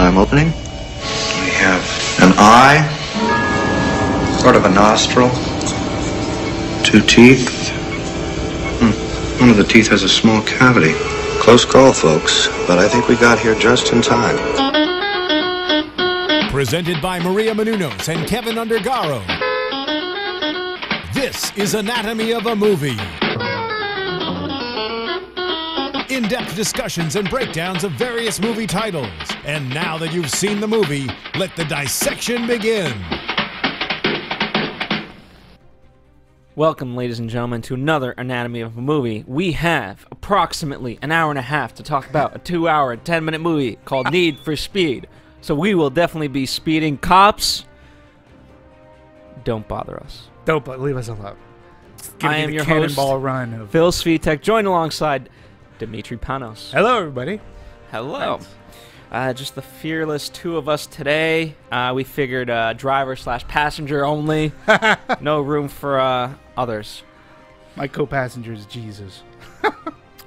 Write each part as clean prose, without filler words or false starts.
time opening. We have an eye, sort of a nostril, 2 teeth. One of the teeth has a small cavity. Close call, folks, but I think we got here just in time. Presented by Maria Menounos and Kevin Undergaro. This is Anatomy of a Movie. In-depth discussions and breakdowns of various movie titles. And now that you've seen the movie, let the dissection begin. Welcome, ladies and gentlemen, to another Anatomy of a Movie. We have approximately an hour and a half to talk about a 2-hour, 10-minute movie called Need for Speed. So we will definitely be speeding. Cops, don't bother us. Don't leave us alone. I am your host, cannonball run of Phil Svitek, joined alongside Dimitri Panos. Hello, everybody. Hello. Just the fearless two of us today. We figured driver/passenger only. No room for others. My co-passenger is Jesus.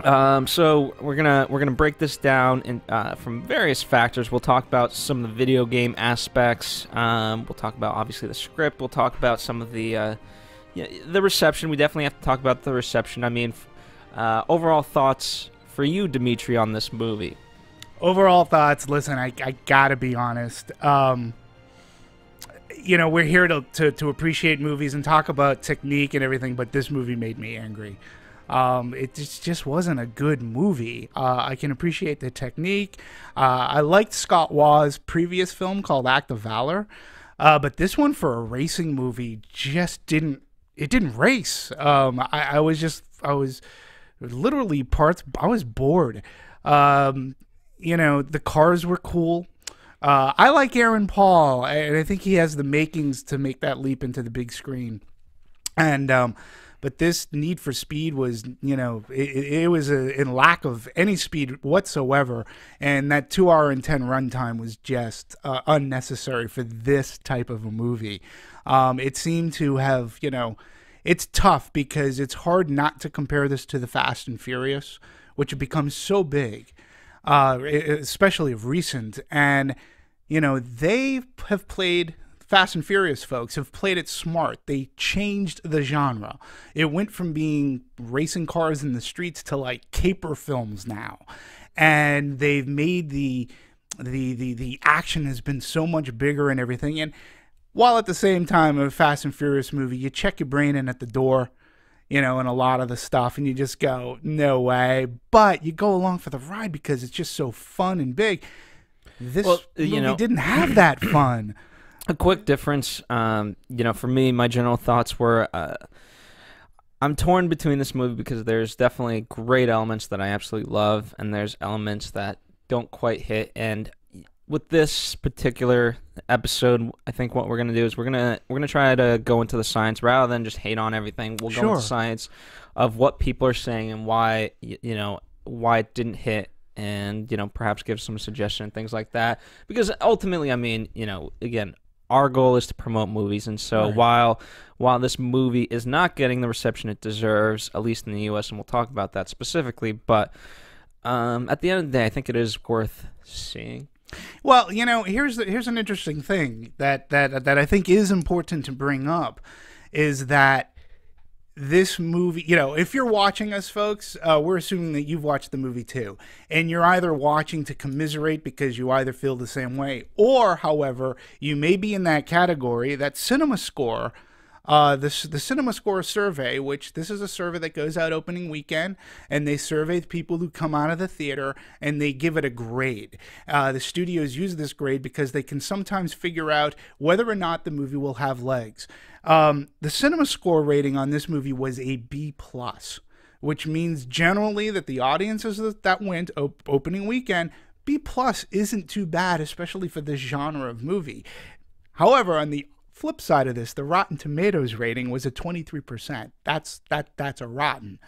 So we're gonna break this down in, from various factors. We'll talk about some of the video game aspects. We'll talk about obviously the script. We'll talk about some of the reception. We definitely have to talk about the reception. I mean, overall thoughts for you, Dimitri, on this movie. Overall thoughts. Listen, I gotta be honest. We're here to appreciate movies and talk about technique and everything, but this movie made me angry. It just wasn't a good movie. I can appreciate the technique. I liked Scott Waugh's previous film called Act of Valor, but this one for a racing movie just didn't race. I was literally I was bored. The cars were cool. I like Aaron Paul, and I think he has the makings to make that leap into the big screen. And but this Need for Speed was, it was in lack of any speed whatsoever, and that 2-hour and 10 runtime was just unnecessary for this type of a movie. It seemed to have, it's tough because it's hard not to compare this to the Fast and Furious, which have become so big. Especially of recent, and they have played, Fast and Furious folks have played it smart. They changed the genre. It went from being racing cars in the streets to like caper films now, and they've made the action has been so much bigger and everything. And while at the same time, a Fast and Furious movie, you check your brain in at the door, and a lot of the stuff, and you just go, no way. But you go along for the ride because it's just so fun and big. This movie didn't have that fun. A quick difference, for me, my general thoughts were, I'm torn between this movie because there's definitely great elements that I absolutely love, and there's elements that don't quite hit. And with this particular episode, I think what we're gonna do is we're gonna try to go into the science rather than just hate on everything. We'll go into science of what people are saying and why why it didn't hit, and perhaps give some suggestion and things like that. Because ultimately, I mean, again, our goal is to promote movies, and so while this movie is not getting the reception it deserves, at least in the U.S., and we'll talk about that specifically, but at the end of the day, I think it is worth seeing. Well, here's an interesting thing that I think is important to bring up, is that this movie, if you're watching us, folks, we're assuming that you've watched the movie too, and you're either watching to commiserate because you either feel the same way, or, however, you may be in that category, that Cinema Score. The Cinema Score survey, which this is a survey that goes out opening weekend, and they survey the people who come out of the theater, and they give it a grade. The studios use this grade because they can sometimes figure out whether or not the movie will have legs. The Cinema Score rating on this movie was a B+, which means generally that the audiences that went opening weekend, B+ isn't too bad, especially for this genre of movie. However, on the flip side of this, the Rotten Tomatoes rating was a 23%. That's a rotten.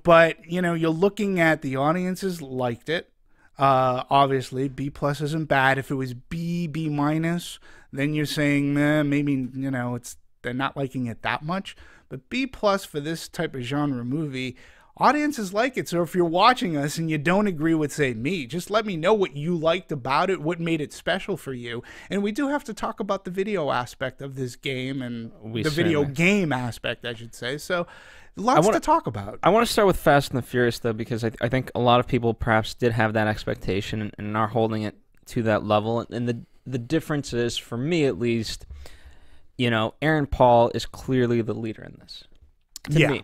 But you're looking at the audiences liked it. Obviously, B+ isn't bad. If it was B minus, then you're saying maybe they're not liking it that much. But B+ for this type of genre movie, audiences like it. So if you're watching us and you don't agree with, say, me, just let me know what you liked about it, what made it special for you. And we do have to talk about the video aspect of this game and the video game aspect, I should say. So lots to talk about. I want to start with Fast and the Furious, though, because I think a lot of people perhaps did have that expectation and are holding it to that level. And the difference is, for me at least, you know, Aaron Paul is clearly the leader in this. To me.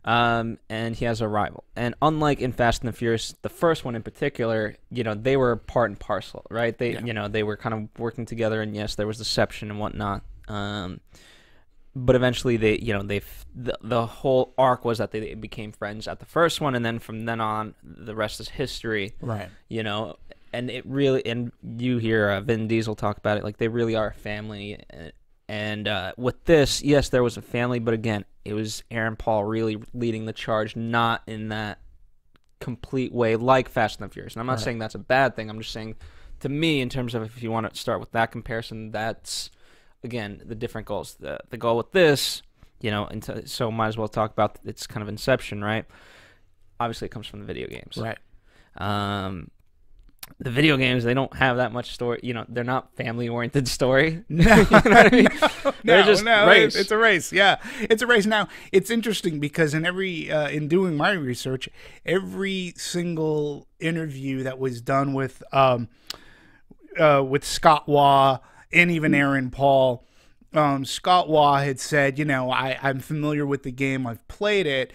And he has a rival. And unlike in Fast and the Furious, the first one in particular, you know, they were part and parcel, right? You know, they were kind of working together, and yes, there was deception and whatnot. But eventually, the whole arc was that they became friends at the first one, and then from then on, the rest is history. Right. You know, and it really, and you hear Vin Diesel talk about it, like they really are a family. And with this, yes, there was a family, but again, it was Aaron Paul really leading the charge, not in that complete way like Fast and the Furious. And I'm not saying that's a bad thing. I'm just saying, to me, in terms of if you want to start with that comparison, that's, again, the different goals. The goal with this, you know, so might as well talk about its kind of inception, right? Obviously, it comes from the video games. Right. The video games, they don't have that much story. You know, they're not family-oriented story. No, you know what I mean? They're just race. It's a race. Yeah, it's a race. Now, it's interesting because in doing my research, every single interview that was done with Scott Waugh and even Aaron Paul, Scott Waugh had said, you know, I'm familiar with the game. I've played it.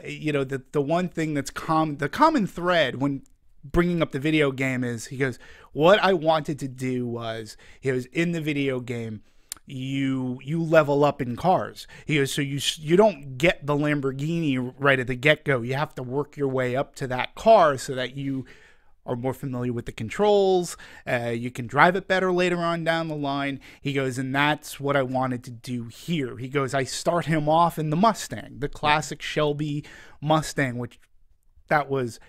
You know, the one thing that's the common thread when bringing up the video game is, he goes, what I wanted to do was, in the video game, you level up in cars. He goes, so you don't get the Lamborghini right at the get-go. You have to work your way up to that car so that you are more familiar with the controls. You can drive it better later on down the line. He goes, and that's what I wanted to do here. He goes, I start him off in the Mustang, the classic Shelby Mustang, which that was,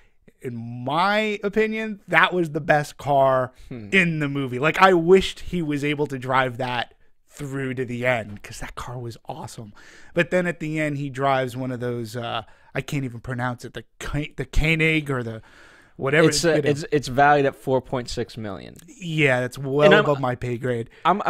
in my opinion, that was the best car in the movie. Like, I wished he was able to drive that through to the end, because that car was awesome. But then at the end, he drives one of those, I can't even pronounce it, the Koenig or the whatever. It's valued at $4.6 million. Yeah, that's well above my pay grade. I'm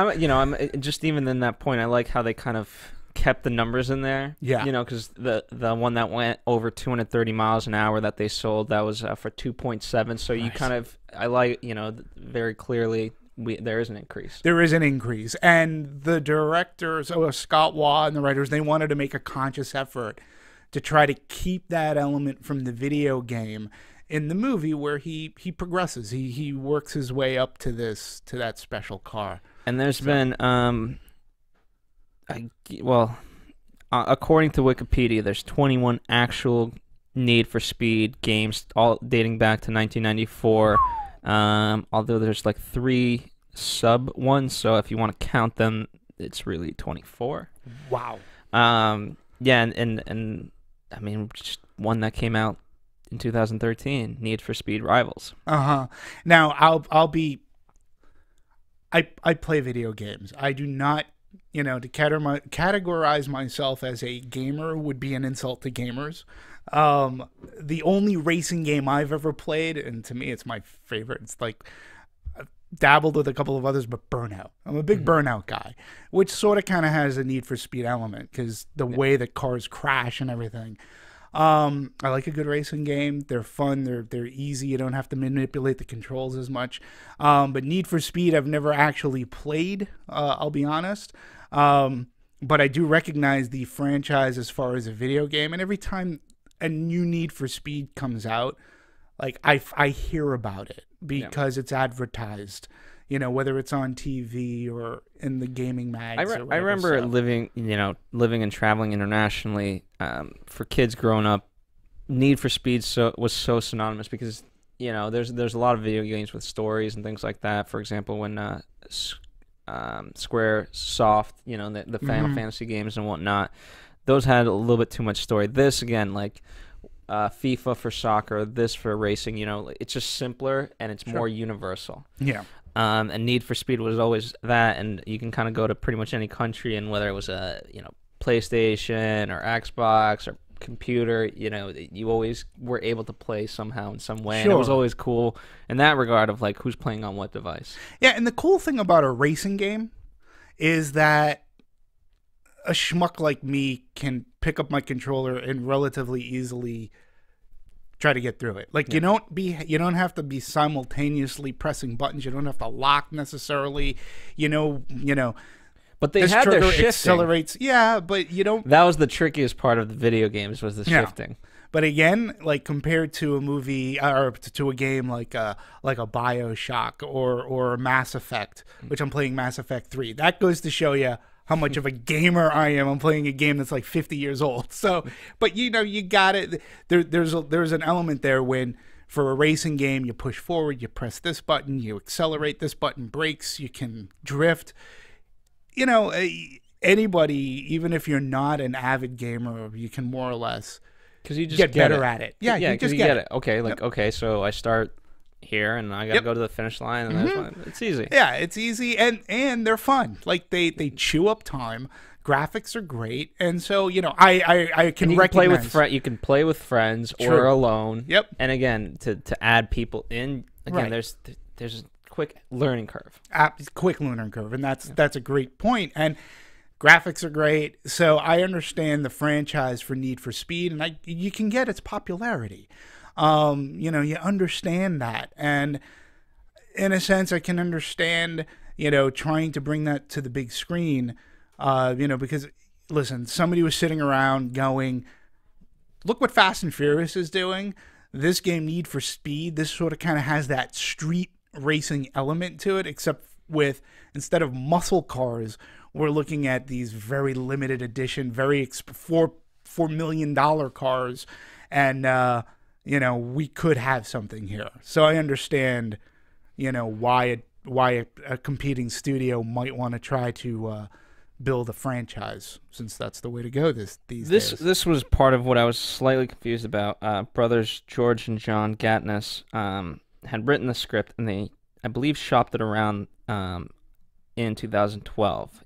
just, even in that point, I like how they kind of kept the numbers in there. Yeah. You know, because the one that went over 230 miles an hour that they sold, that was for 2.7. So you kind of, I like, you know, very clearly there is an increase. There is an increase. And the directors, Scott Waugh and the writers, they wanted to make a conscious effort to try to keep that element from the video game in the movie, where he progresses. He works his way up to that special car. And there's been according to Wikipedia, there's 21 actual Need for Speed games, all dating back to 1994. Although there's like 3 sub ones, so if you want to count them, it's really 24. Wow. Yeah, and I mean, just one that came out in 2013, Need for Speed Rivals. Now I play video games. I do not. You know, to categorize myself as a gamer would be an insult to gamers. The only racing game I've ever played, and to me it's my favorite, it's like, I've dabbled with a couple of others, but Burnout. I'm a big Burnout guy, which sort of kind of has a Need for Speed element, because the way that cars crash and everything. I like a good racing game. They're fun. They're easy. You don't have to manipulate the controls as much. But Need for Speed, I've never actually played. I'll be honest. But I do recognize the franchise as far as a video game. And every time a new Need for Speed comes out, like I hear about it because it's advertised. You know, whether it's on TV or in the gaming mags. I remember living and traveling internationally. For kids growing up, Need for Speed was so synonymous, because, you know, there's a lot of video games with stories and things like that. For example, when Square Soft, you know, the Final Fantasy games and whatnot, those had a little bit too much story. This, again, like FIFA for soccer, this for racing, you know, it's just simpler and it's more universal. Yeah. And Need for Speed was always that, and you can kind of go to pretty much any country, and whether it was a PlayStation or Xbox or computer, you always were able to play somehow in some way. Sure. And it was always cool in that regard of like who's playing on what device. Yeah, and the cool thing about a racing game is that a schmuck like me can pick up my controller and relatively easily try to get through it. Like you don't have to be simultaneously pressing buttons. You don't have to lock necessarily. But they this had their trigger shifting. Accelerates. Yeah, but you don't. That was the trickiest part of the video games was the shifting. But again, like compared to a movie or to a game like a BioShock or a Mass Effect, which I'm playing Mass Effect 3, that goes to show you how much of a gamer I am. I'm playing a game that's like 50 years old. So, but you got it. There's an element there when for a racing game you push forward, you press this button, you accelerate, this button brakes, you can drift. Anybody, even if you're not an avid gamer, you can more or less because you just get better at it. Yeah, you just get it. Okay, okay, so I start here and I gotta go to the finish line, and there's one. It's easy. Yeah, it's easy, and they're fun. Like they chew up time. Graphics are great, and so I can recognize. You can play with friends True. or alone. Yep. And again, to add people in, again, there's a quick learning curve. Quick learning curve, and that's a great point. And graphics are great, so I understand the franchise for Need for Speed, and you can get its popularity. You understand that, and in a sense, I can understand trying to bring that to the big screen. Because listen, somebody was sitting around going, "Look what Fast and Furious is doing." This game, Need for Speed, this sort of kind of has that street racing element to it, except with instead of muscle cars, we're looking at these very limited edition, very $4 million cars, and we could have something here. So I understand, why a competing studio might want to try to build a franchise, since that's the way to go these days. This was part of what I was slightly confused about. Brothers George and John Gatness had written the script, and they, I believe, shopped it around in 2012.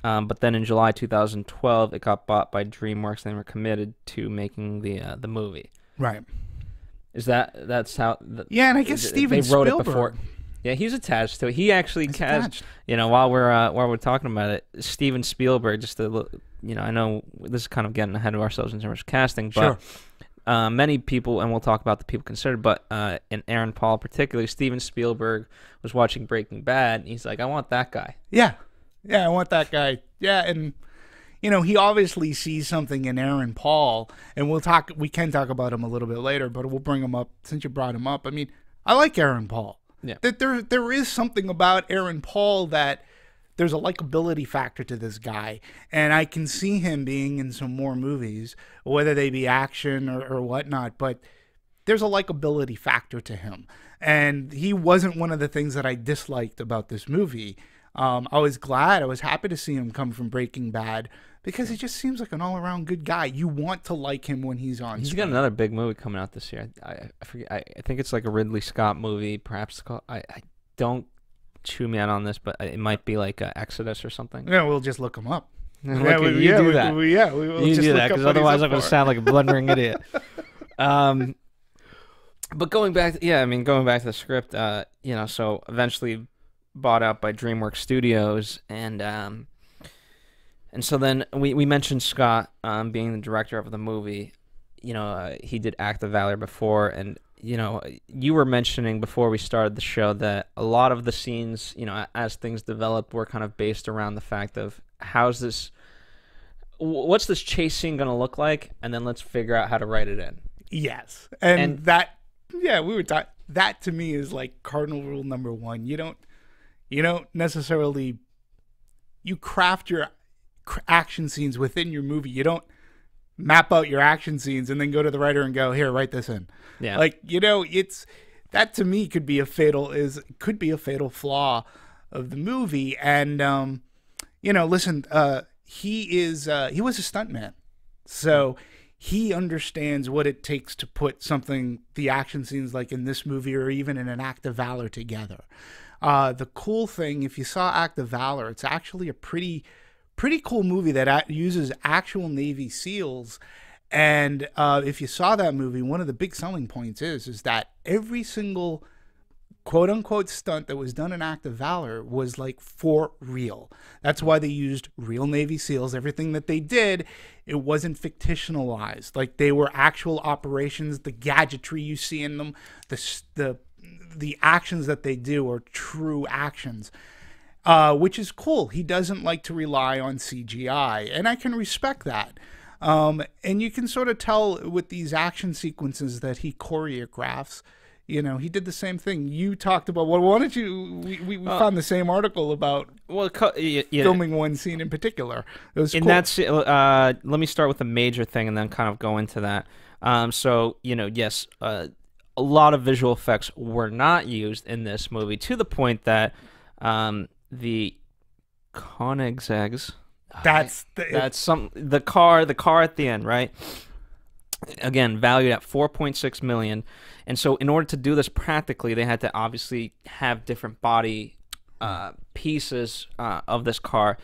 But then in July 2012, it got bought by DreamWorks, and they were committed to making the movie. Right. That's how? Yeah, and I guess Steven they wrote Spielberg. It before. Yeah, he's attached to it. He actually cast. While we're talking about it, Steven Spielberg. Just to look, I know this is kind of getting ahead of ourselves in terms of casting, but many people, and we'll talk about the people considered, but in Aaron Paul particularly, Steven Spielberg was watching Breaking Bad, and he's like, I want that guy. Yeah, I want that guy. Yeah, and he obviously sees something in Aaron Paul, and we can talk about him a little bit later, but we'll bring him up since you brought him up. I mean, I like Aaron Paul. Yeah. That there is something about Aaron Paul that there's a likability factor to this guy, and I can see him being in some more movies, whether they be action or whatnot, but there's a likability factor to him, and he wasn't one of the things that I disliked about this movie. I was happy to see him come from Breaking Bad, because he just seems like an all-around good guy. You want to like him when he's on screen. He's got another big movie coming out this year. I forget. I think it's like a Ridley Scott movie, perhaps. I don't chew me out on this, but it might be like Exodus or something. Yeah, we'll just look him up. You do that. We will you just do look that, up because what he's otherwise up I'm going to for. sound like a blundering idiot. But going back to the script, so eventually bought out by DreamWorks Studios, and so then we mentioned Scott being the director of the movie. He did Act of Valor before, and you were mentioning before we started the show that a lot of the scenes, as things developed, were kind of based around the fact of what's this chase scene going to look like, and then let's figure out how to write it in. Yes, and that, we were talking. That to me is like cardinal rule number one. You don't necessarily, you craft your action scenes within your movie. You don't map out your action scenes and then go to the writer and go, here, write this in. Yeah. It's that to me could be a fatal flaw of the movie. And listen, he was a stuntman, so he understands what it takes to put the action scenes like in this movie or even in an Act of Valor together. The cool thing, if you saw Act of Valor, it's actually a pretty cool movie that uses actual Navy SEALs, And if you saw that movie, one of the big selling points is that every single quote unquote stunt that was done in Act of Valor was like for real. That's why they used real Navy SEALs. Everything that they did, it wasn't fictionalized. Like they were actual operations. The gadgetry you see in them, the actions that they do are true actions, which is cool. He doesn't like to rely on CGI, and I can respect that. And you can sort of tell with these action sequences that he choreographs. You know, he did the same thing. You talked about, well, why don't you, we found the same article about filming one scene in particular. It was cool. That's, let me start with a major thing and then kind of go into that. So, you know, yes, a lot of visual effects were not used in this movie to the point that the Koenigseggs, the car at the end, right? Again, valued at $4.6 million. And so in order to do this practically, they had to obviously have different body pieces of this car,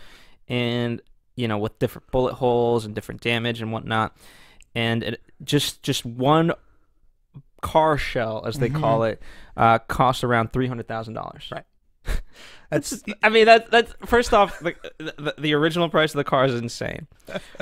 and, you know, with different bullet holes and different damage and whatnot. And just one car shell, as they call it, costs around $300,000. Right. That's first off, the original price of the car is insane,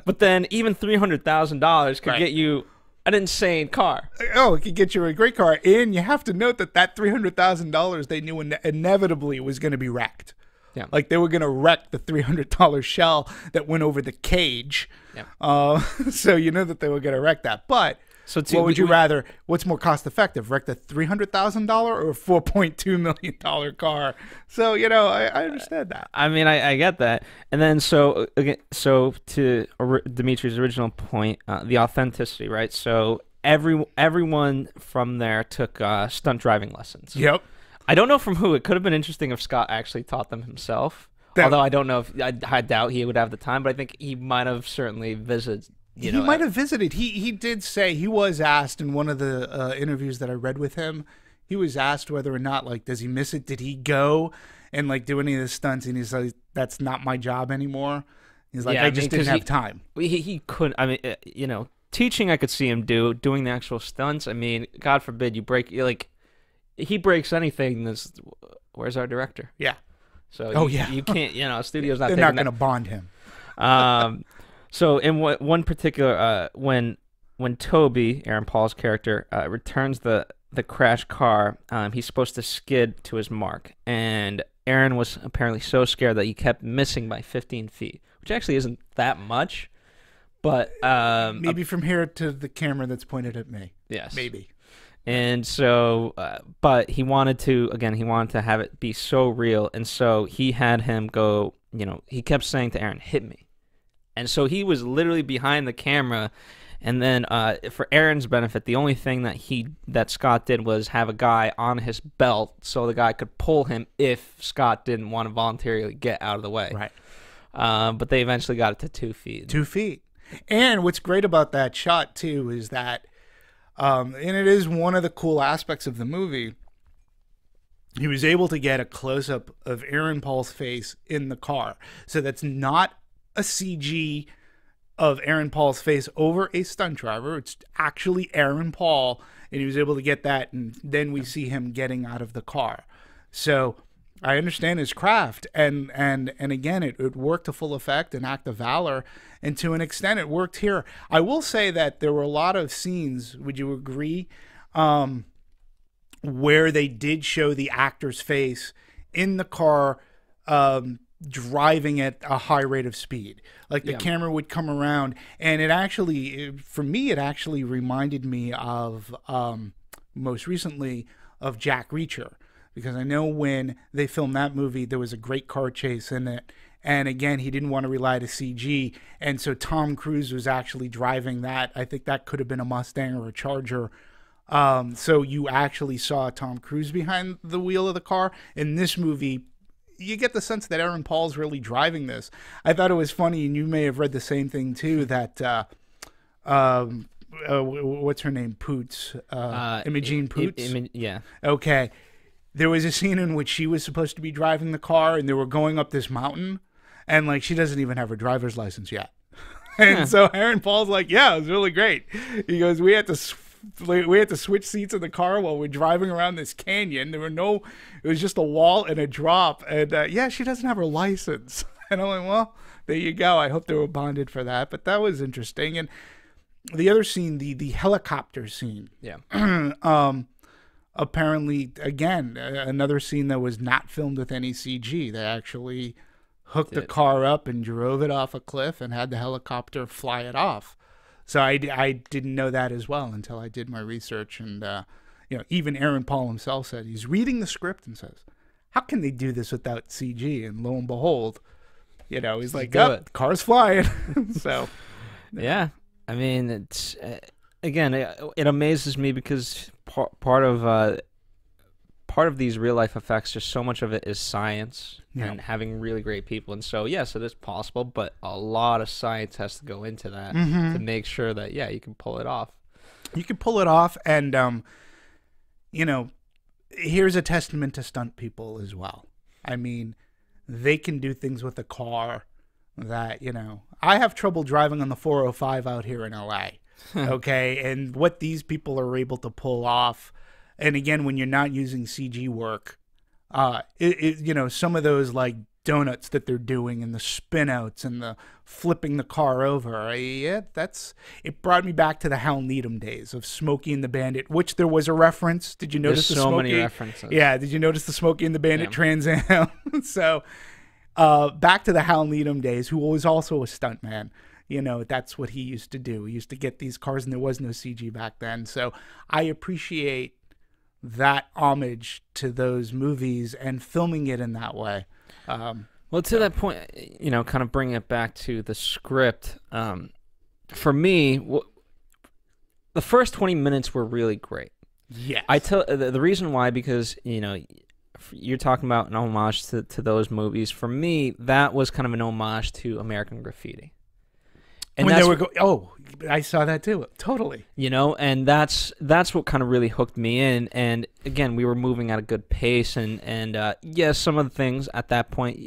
but then even $300,000 could get you an insane car. Oh, it could get you a great car, and you have to note that $300,000 they knew inevitably was going to be wrecked. Yeah, like they were going to wreck the $300 shell that went over the cage. Yeah, so you know that they were going to wreck that, but. So what would you rather? What's more cost effective? Wreck the $300,000 or a $4.2 million car? So you know, I understand that. I mean, I get that. And then so again, so to Dimitri's original point, the authenticity, right? So everyone from there took stunt driving lessons. Yep. I don't know from who. It could have been interesting if Scott actually taught them himself. Although I don't know if I doubt he would have the time, but I think he might have certainly visited. He might have visited. He did say, he was asked in one of the interviews that I read with him, he was asked whether or not, like, does he miss it? Did he go and, like, do any of the stunts? And he's like, that's not my job anymore. He's like, I just didn't have time. He couldn't. I mean, you know, teaching I could see him doing the actual stunts. I mean, God forbid you break, like, he breaks anything. Where's our director? Yeah. So you can't, you know, studio's not. They're not going to bond him. So in one particular, when Tobey, Aaron Paul's character, returns the crashed car, he's supposed to skid to his mark, and Aaron was apparently so scared that he kept missing by 15 feet, which actually isn't that much, but maybe from here to the camera that's pointed at me. Yes, maybe. And so, but he wanted to have it be so real, and so he had him go. You know, he kept saying to Aaron, "Hit me." And so he was literally behind the camera, and then for Aaron's benefit, the only thing that Scott did was have a guy on his belt so the guy could pull him if Scott didn't want to voluntarily get out of the way. Right. But they eventually got it to 2 feet. 2 feet. And what's great about that shot too is that, and it is one of the cool aspects of the movie, he was able to get a close-up of Aaron Paul's face in the car. So that's not a CG of Aaron Paul's face over a stunt driver. It's actually Aaron Paul, and he was able to get that, and then we see him getting out of the car. So I understand his craft, and again, it worked to full effect in Act of Valor, and to an extent it worked here. I will say that there were a lot of scenes, would you agree, where they did show the actor's face in the car, driving at a high rate of speed. Like the camera would come around, and it actually, for me, it actually reminded me of, most recently, of Jack Reacher. Because I know when they filmed that movie, there was a great car chase in it. And again, he didn't want to rely to CG. And so Tom Cruise was actually driving that. I think that could have been a Mustang or a Charger. So you actually saw Tom Cruise behind the wheel of the car. In this movie, you get the sense that Aaron Paul's really driving this. I thought it was funny, and you may have read the same thing too, that what's her name? Poots. Imogene Poots? Yeah. Okay. There was a scene in which she was supposed to be driving the car, and they were going up this mountain, and like she doesn't even have her driver's license yet. And so Aaron Paul's like, yeah, it was really great. He goes, we had to switch seats in the car while we're driving around this canyon. It was just a wall and a drop. And yeah, she doesn't have her license. And I'm like, well, there you go. I hope they were bonded for that. But that was interesting. And the other scene, the helicopter scene. Yeah. Apparently, again, another scene that was not filmed with any CG. They actually hooked the car up and drove it off a cliff and had the helicopter fly it off. So I didn't know that as well until I did my research. And, even Aaron Paul himself said he's reading the script and says, how can they do this without CG? And lo and behold, he's like, oh, the car's flying. So, yeah. I mean, it's again, it amazes me because part of these real life effects, just so much of it is science and having really great people. And so, yes, it is possible, but a lot of science has to go into that to make sure that, you can pull it off. You can pull it off. And, here's a testament to stunt people as well. I mean, they can do things with a car that, I have trouble driving on the 405 out here in LA. Okay. And what these people are able to pull off. And again, when you're not using CG work, some of those like donuts that they're doing and the spin outs and the flipping the car over. It brought me back to the Hal Needham days of Smokey and the Bandit, which there was a reference. Did you notice There's so many references. Yeah. Did you notice the Smokey and the Bandit Trans Am? So, back to the Hal Needham days, who was also a stuntman. That's what he used to do. He used to get these cars, and there was no CG back then. So I appreciate that homage to those movies and filming it in that way. Well, to that point, kind of bringing it back to the script, for me, the first 20 minutes were really great. Yes. The reason why, because, you're talking about an homage to those movies. For me, that was kind of an homage to American Graffiti. And when they were I saw that too. Totally. And that's what kind of really hooked me in. And again, we were moving at a good pace, and some of the things at that point,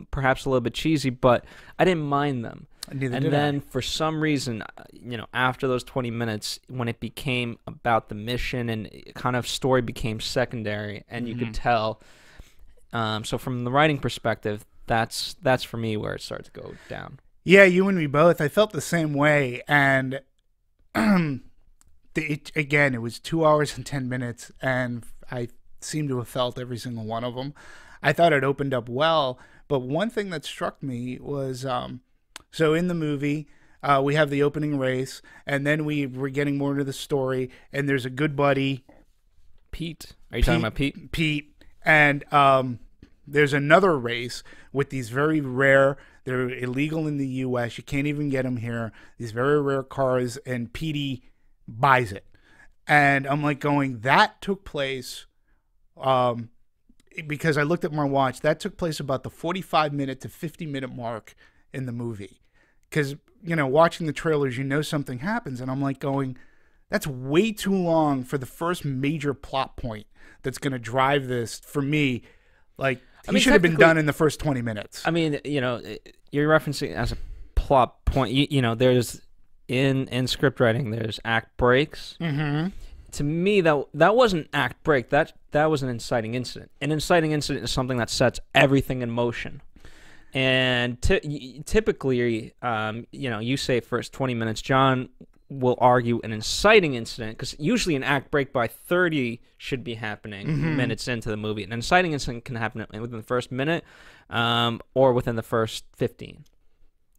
perhaps a little bit cheesy, but I didn't mind them. Neither and did then I. For some reason, after those 20 minutes, when it became about the mission and kind of story became secondary, and you could tell. So from the writing perspective, that's for me where it started to go down. Yeah, you and me both. I felt the same way. And again, it was 2 hours and 10 minutes, and I seem to have felt every single one of them. I thought it opened up well, but one thing that struck me was, so in the movie, we have the opening race, and then we're getting more into the story, and there's a good buddy. Pete. Are you talking about Pete? Pete. And there's another race with these very rare, they're illegal in the U.S. You can't even get them here. These very rare cars, and Petey buys it. And I'm like going, that took place, because I looked at my watch, that took place about the 45-minute to 50-minute mark in the movie. Because, watching the trailers, something happens. And I'm like going, that's way too long for the first major plot point that's going to drive this for me. Like, he should have been done in the first 20 minutes. I mean, you're referencing as a plot point. There's in script writing, there's act breaks. Mm-hmm. To me, that wasn't act break. That was an inciting incident. An inciting incident is something that sets everything in motion. And typically, you say first 20 minutes. John will argue an inciting incident, because usually an act break by 30 should be happening minutes into the movie. An inciting incident can happen within the first minute or within the first 15.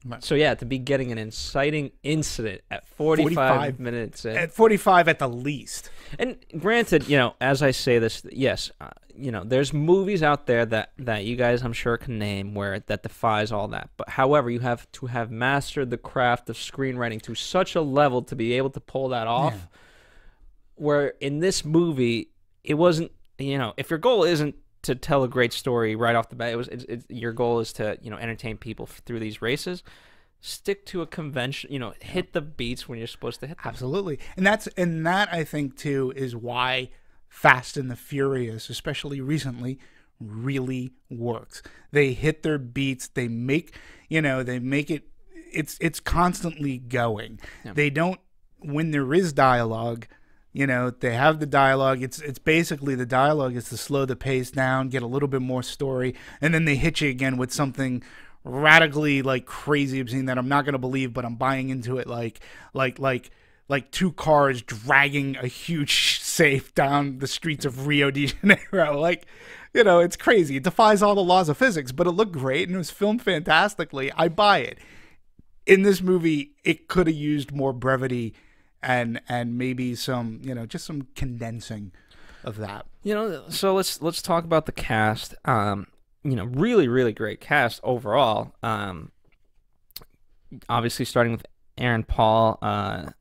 Right. So, to be getting an inciting incident at 45 minutes. At 45 at the least. And granted, as I say this, yes, there's movies out there that you guys, I'm sure, can name where that defies all that. But however, you have to have mastered the craft of screenwriting to such a level to be able to pull that off. Yeah. Where in this movie, it wasn't, if your goal isn't to tell a great story right off the bat, your goal is to, entertain people through these races. Stick to a convention, hit the beats when you're supposed to hit them. Absolutely. And that I think too is why Fast and the Furious, especially recently, really works. They hit their beats. They make it it's constantly going. Yeah. They don't, when there is dialogue, they have the dialogue. It's basically the dialogue is to slow the pace down, get a little bit more story, and then they hit you again with something radically like crazy obscene that I'm not gonna believe, but I'm buying into it. Like two cars dragging a huge safe down the streets of Rio de Janeiro. Like, it's crazy. It defies all the laws of physics, but it looked great and it was filmed fantastically. I buy it. In this movie, it could have used more brevity and maybe some, just some condensing of that. So let's talk about the cast. Really, really great cast overall. Obviously starting with Aaron Paul. I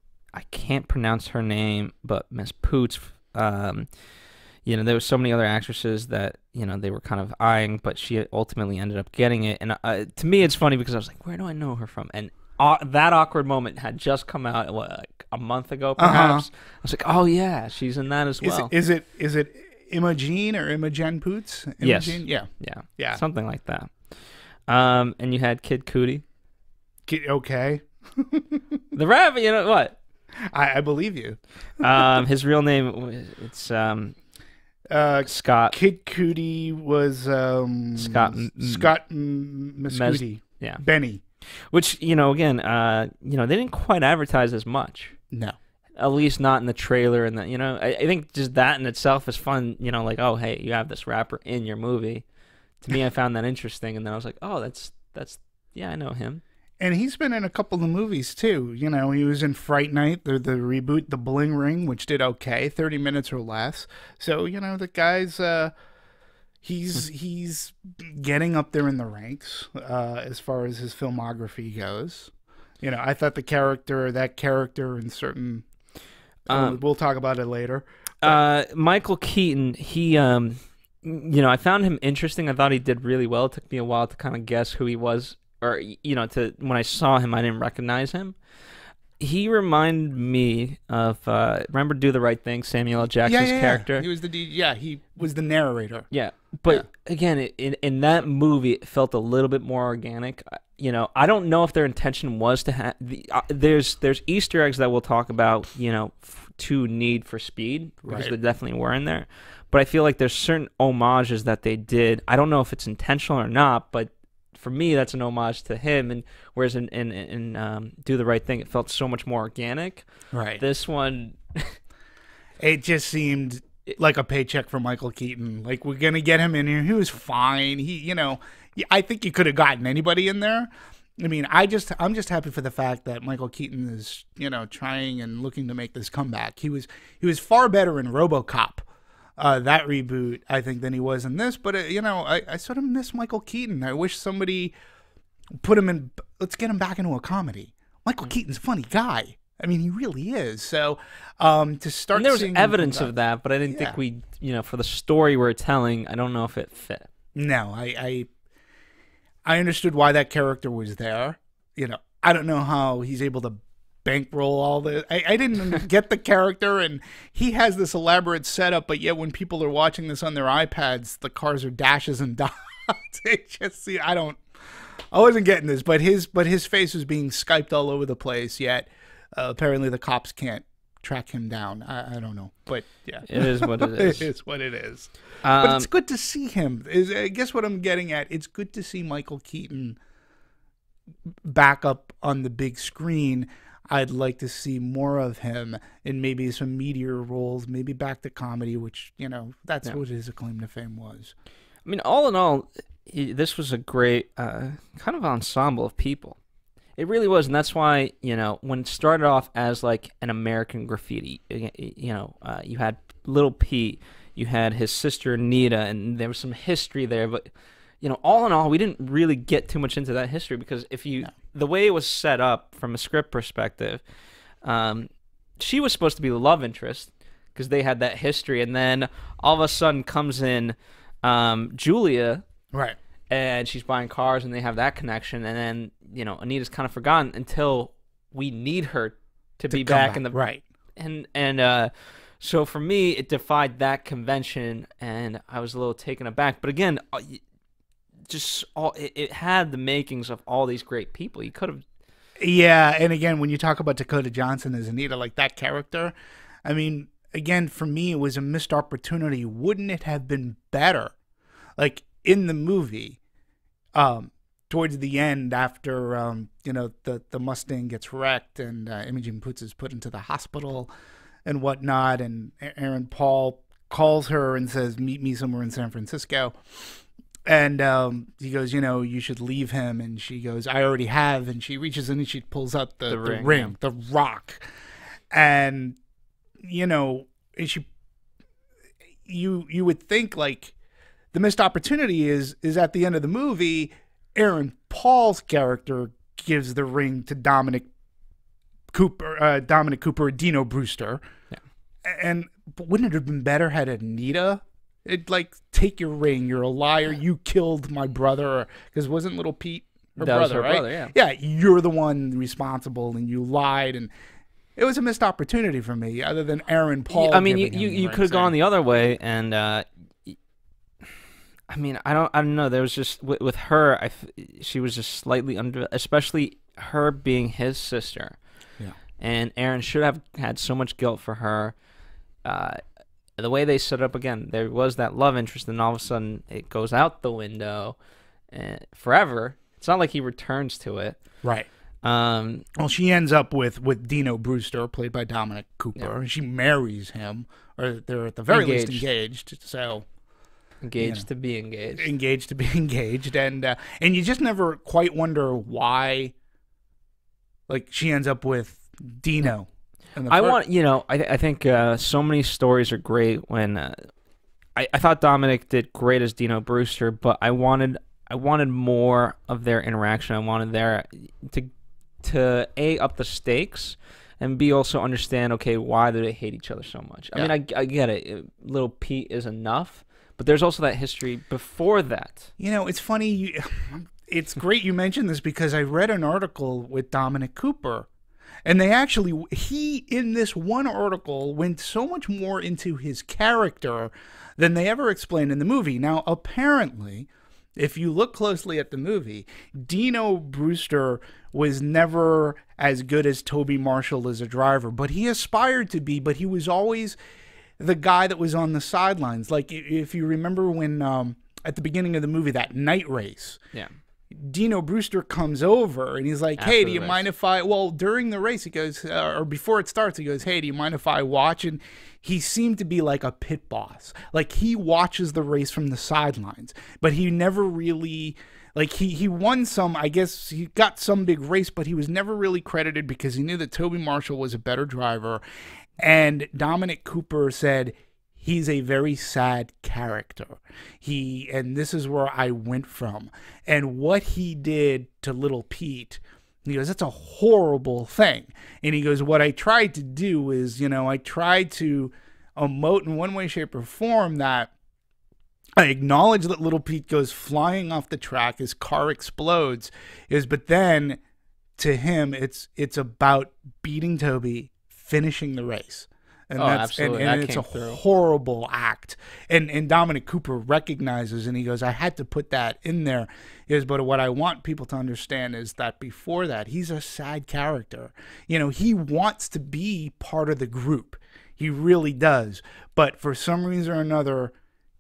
can't pronounce her name, but Miss Poots. There was so many other actresses that they were kind of eyeing, but she ultimately ended up getting it. And to me, it's funny because I was like, where do I know her from? And that awkward moment had just come out like a month ago, perhaps. I was like, oh yeah, she's in that as well. Is it Imogen or Imogen Poots? Imogen? Yes. Yeah, something like that. And you had Kid Cudi. Okay. The rabbit. You know what? I believe you. His real name, it's Scott. Kid Cudi was Scott Mescudi. Yeah. Benny. Which, again, they didn't quite advertise as much. No. At least not in the trailer. And I think just that in itself is fun. Like, oh, hey, you have this rapper in your movie. To me, I found that interesting. And then I was like, oh, that's yeah, I know him. And he's been in a couple of movies too. He was in Fright Night, the reboot, The Bling Ring, which did okay, 30 minutes or less. So the guy's he's getting up there in the ranks as far as his filmography goes. I thought that character in certain we'll talk about it later. Michael Keaton, he I found him interesting. I thought he did really well. It took me a while to kind of guess who he was. Or, when I saw him, I didn't recognize him. He reminded me of, remember Do the Right Thing, Samuel L. Jackson's character? He was he was the narrator. Yeah, but again, in that movie, it felt a little bit more organic. I don't know if their intention was to have... there's Easter eggs that we'll talk about, to Need for Speed, because they definitely were in there. But I feel like there's certain homages that they did. I don't know if it's intentional or not, but for me, that's an homage to him, and whereas in Do the Right Thing, it felt so much more organic. Right. This one, it just seemed like a paycheck for Michael Keaton. Like, we're gonna get him in here. He was fine. I think you could have gotten anybody in there. I mean, I'm just happy for the fact that Michael Keaton is trying and looking to make this comeback. He was far better in RoboCop. That reboot, I think, than he was in this. But, I sort of miss Michael Keaton. I wish somebody put him in, let's get him back into a comedy. Michael Keaton's a funny guy. I mean, he really is. So, to start and there was seeing evidence of that, but I didn't think we, for the story we're telling, I don't know if it fit. No, I understood why that character was there. I don't know how he's able to bankroll all this. I didn't get the character, and he has this elaborate setup, but yet when people are watching this on their iPads, the cars are dashes and dots. I wasn't getting this, but his face was being Skyped all over the place, yet apparently the cops can't track him down. I don't know, but yeah. It is what it is. It is what it is. But it's good to see him. I guess what I'm getting at, it's good to see Michael Keaton back up on the big screen. I'd like to see more of him in maybe some meatier roles, maybe back to comedy, which, that's what his claim to fame was. I mean, all in all, this was a great kind of ensemble of people. It really was, and that's why, when it started off as like an American Graffiti, you had Little Pete, you had his sister Nita, and there was some history there, but all in all, we didn't really get too much into that history because the way it was set up from a script perspective, she was supposed to be the love interest because they had that history, and then all of a sudden comes in Julia, right? And she's buying cars, and they have that connection, and then Anita's kind of forgotten until we need her to be back in the right, and so for me, it defied that convention, and I was a little taken aback. But again, it had the makings of all these great people. You could have Yeah, and again, when you talk about Dakota Johnson as Anita, like that character, I mean, again, for me, it was a missed opportunity. Wouldn't it have been better, like in the movie, towards the end after the Mustang gets wrecked and Imogen Poots is put into the hospital and whatnot, and Aaron Paul calls her and says, "Meet me somewhere in San Francisco." And he goes, you should leave him. And she goes, "I already have." And she reaches in and she pulls out the ring, yeah. the rock. And, and you would think like the missed opportunity is at the end of the movie, Aaron Paul's character gives the ring to Dominic Cooper, Dino Brewster. Yeah. But wouldn't it have been better had Anita... It take your ring. You're a liar. You killed my brother. Because wasn't little Pete her That brother, was her right? brother, yeah. Yeah, you're the one responsible, and you lied, and it was a missed opportunity for me. Other than Aaron Paul, I mean, you could have gone the other way, and I mean, I don't know. There was just with her, she was just slightly under, especially her being his sister. Yeah, and Aaron should have had so much guilt for her. The way they set up, again, there was that love interest, and all of a sudden it goes out the window forever. It's not like he returns to it. Right. Well, she ends up with Dino Brewster, played by Dominic Cooper, and she marries him, or they're at the very least engaged. So engaged to be engaged. Engaged to be engaged, and you just never quite wonder why. Like she ends up with Dino. I think so many stories are great. When I thought Dominic did great as Dino Brewster, but I wanted more of their interaction. I wanted to A, up the stakes, and B, also understand, okay, why do they hate each other so much? I mean, I get it. Little Pete is enough, but there's also that history before that. It's funny. It's great you mentioned this because I read an article with Dominic Cooper. And he, in this one article, went so much more into his character than they ever explained in the movie. Now, apparently, if you look closely at the movie, Dino Brewster was never as good as Tobey Marshall as a driver, but he aspired to be, but he was always the guy that was on the sidelines. Like, if you remember when, at the beginning of the movie, that night race. Yeah. Dino Brewster comes over and he's like, "Hey, do you mind if I..." Well, during the race, he goes, or before it starts, he goes, "Hey, do you mind if I watch?" And he seemed to be like a pit boss. Like he watches the race from the sidelines, but he never really, like he won some, I guess he got some big race, but he was never really credited because he knew that Tobey Marshall was a better driver. And Dominic Cooper said, "He's a very sad character. And this is where I went from. And what he did to little Pete," he goes, "that's a horrible thing." And he goes, "What I tried to do is, I tried to emote in one way, shape, or form that I acknowledge that little Pete goes flying off the track, his car explodes, but then to him, it's about beating Tobey, finishing the race." And absolutely. And it's a horrible act. And Dominic Cooper recognizes, and he goes, "I had to put that in there." But what I want people to understand is that before that, he's a sad character. He wants to be part of the group. He really does. But for some reason or another,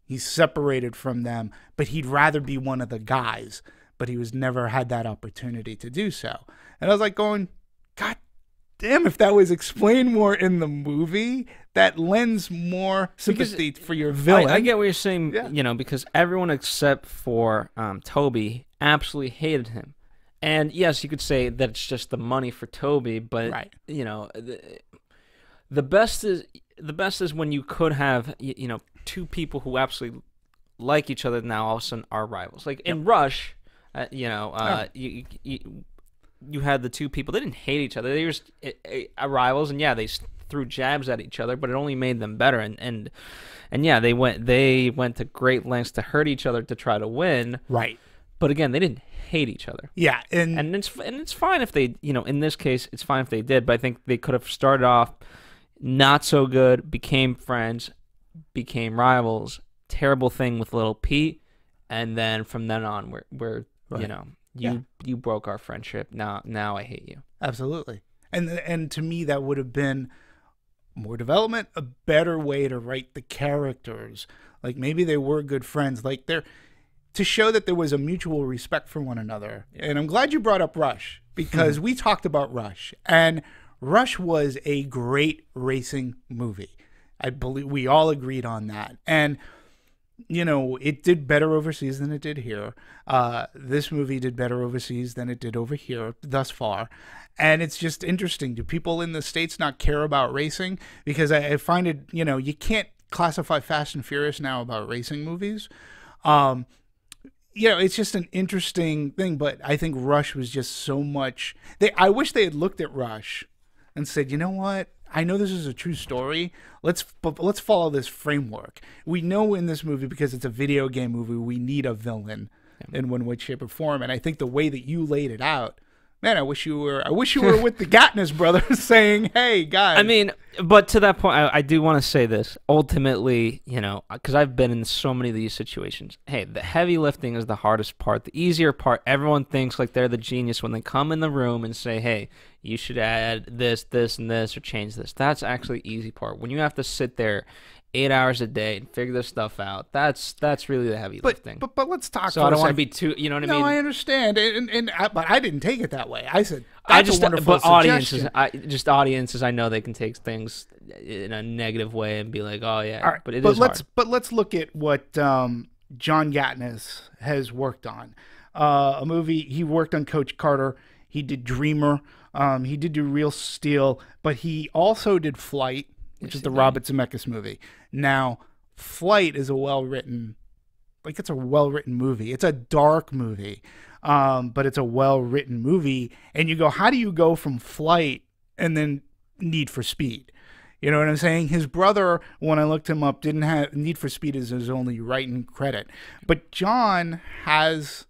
he's separated from them. But he'd rather be one of the guys. But he was never had that opportunity to do so. And I was like going, God damn, if that was explained more in the movie, that lends more sympathy for your villain. I get what you're saying, because everyone except for Tobey absolutely hated him. And yes, you could say that it's just the money for Tobey, but right. The best is when you could have two people who absolutely like each other now all of a sudden are rivals. Like in Rush, you had the two people. They didn't hate each other. They were just rivals, and they threw jabs at each other, but it only made them better. And they went to great lengths to hurt each other to try to win. Right. But again, they didn't hate each other. Yeah, and it's fine if they, in this case, it's fine if they did. But I think they could have started off not so good, became friends, became rivals. Terrible thing with little Pete, and then from then on, we're right. You broke our friendship. Now I hate you. Absolutely. And to me, that would have been more development, a better way to write the characters. Like maybe they were good friends. Like to show that there was a mutual respect for one another. Yeah. And I'm glad you brought up Rush, because we talked about Rush, and Rush was a great racing movie. I believe we all agreed on that. And it did better overseas than it did here. This movie did better overseas than it did over here thus far. And it's just interesting. Do people in the States not care about racing? Because I find it, you can't classify Fast and Furious now about racing movies. It's just an interesting thing. But I think Rush was just so much. I wish they had looked at Rush and said, you know what? I know this is a true story. Let's follow this framework. We know in this movie, because it's a video game movie, we need a villain in one way, shape, or form. And I think the way that you laid it out, man, I wish you were with the Gatness brothers saying, "Hey, guys." I mean, but to that point, I do want to say this. Ultimately, because I've been in so many of these situations. Hey, the heavy lifting is the hardest part. The easier part, everyone thinks like they're the genius when they come in the room and say, "Hey, you should add this, this, and this, or change this." That's actually the easy part. When you have to sit there 8 hours a day and figure this stuff out, that's really the heavy lifting. But let's talk. So I don't want to be too, you know what I mean? No, I understand, but I didn't take it that way. I said that's a wonderful audiences, suggestion. Audiences, I know they can take things in a negative way and be like, oh yeah, all right, but it is hard. But let's look at what John Gatness has worked on. A movie he worked on, Coach Carter. He did Dreamer. He did do Real Steel, but he also did Flight, which is the Robert Zemeckis movie. Now, Flight is a well-written movie. It's a dark movie, but it's a well-written movie. And you go, how do you go from Flight and then Need for Speed? You know what I'm saying? His brother, when I looked him up, didn't have Need for Speed as his only writing credit. But John has,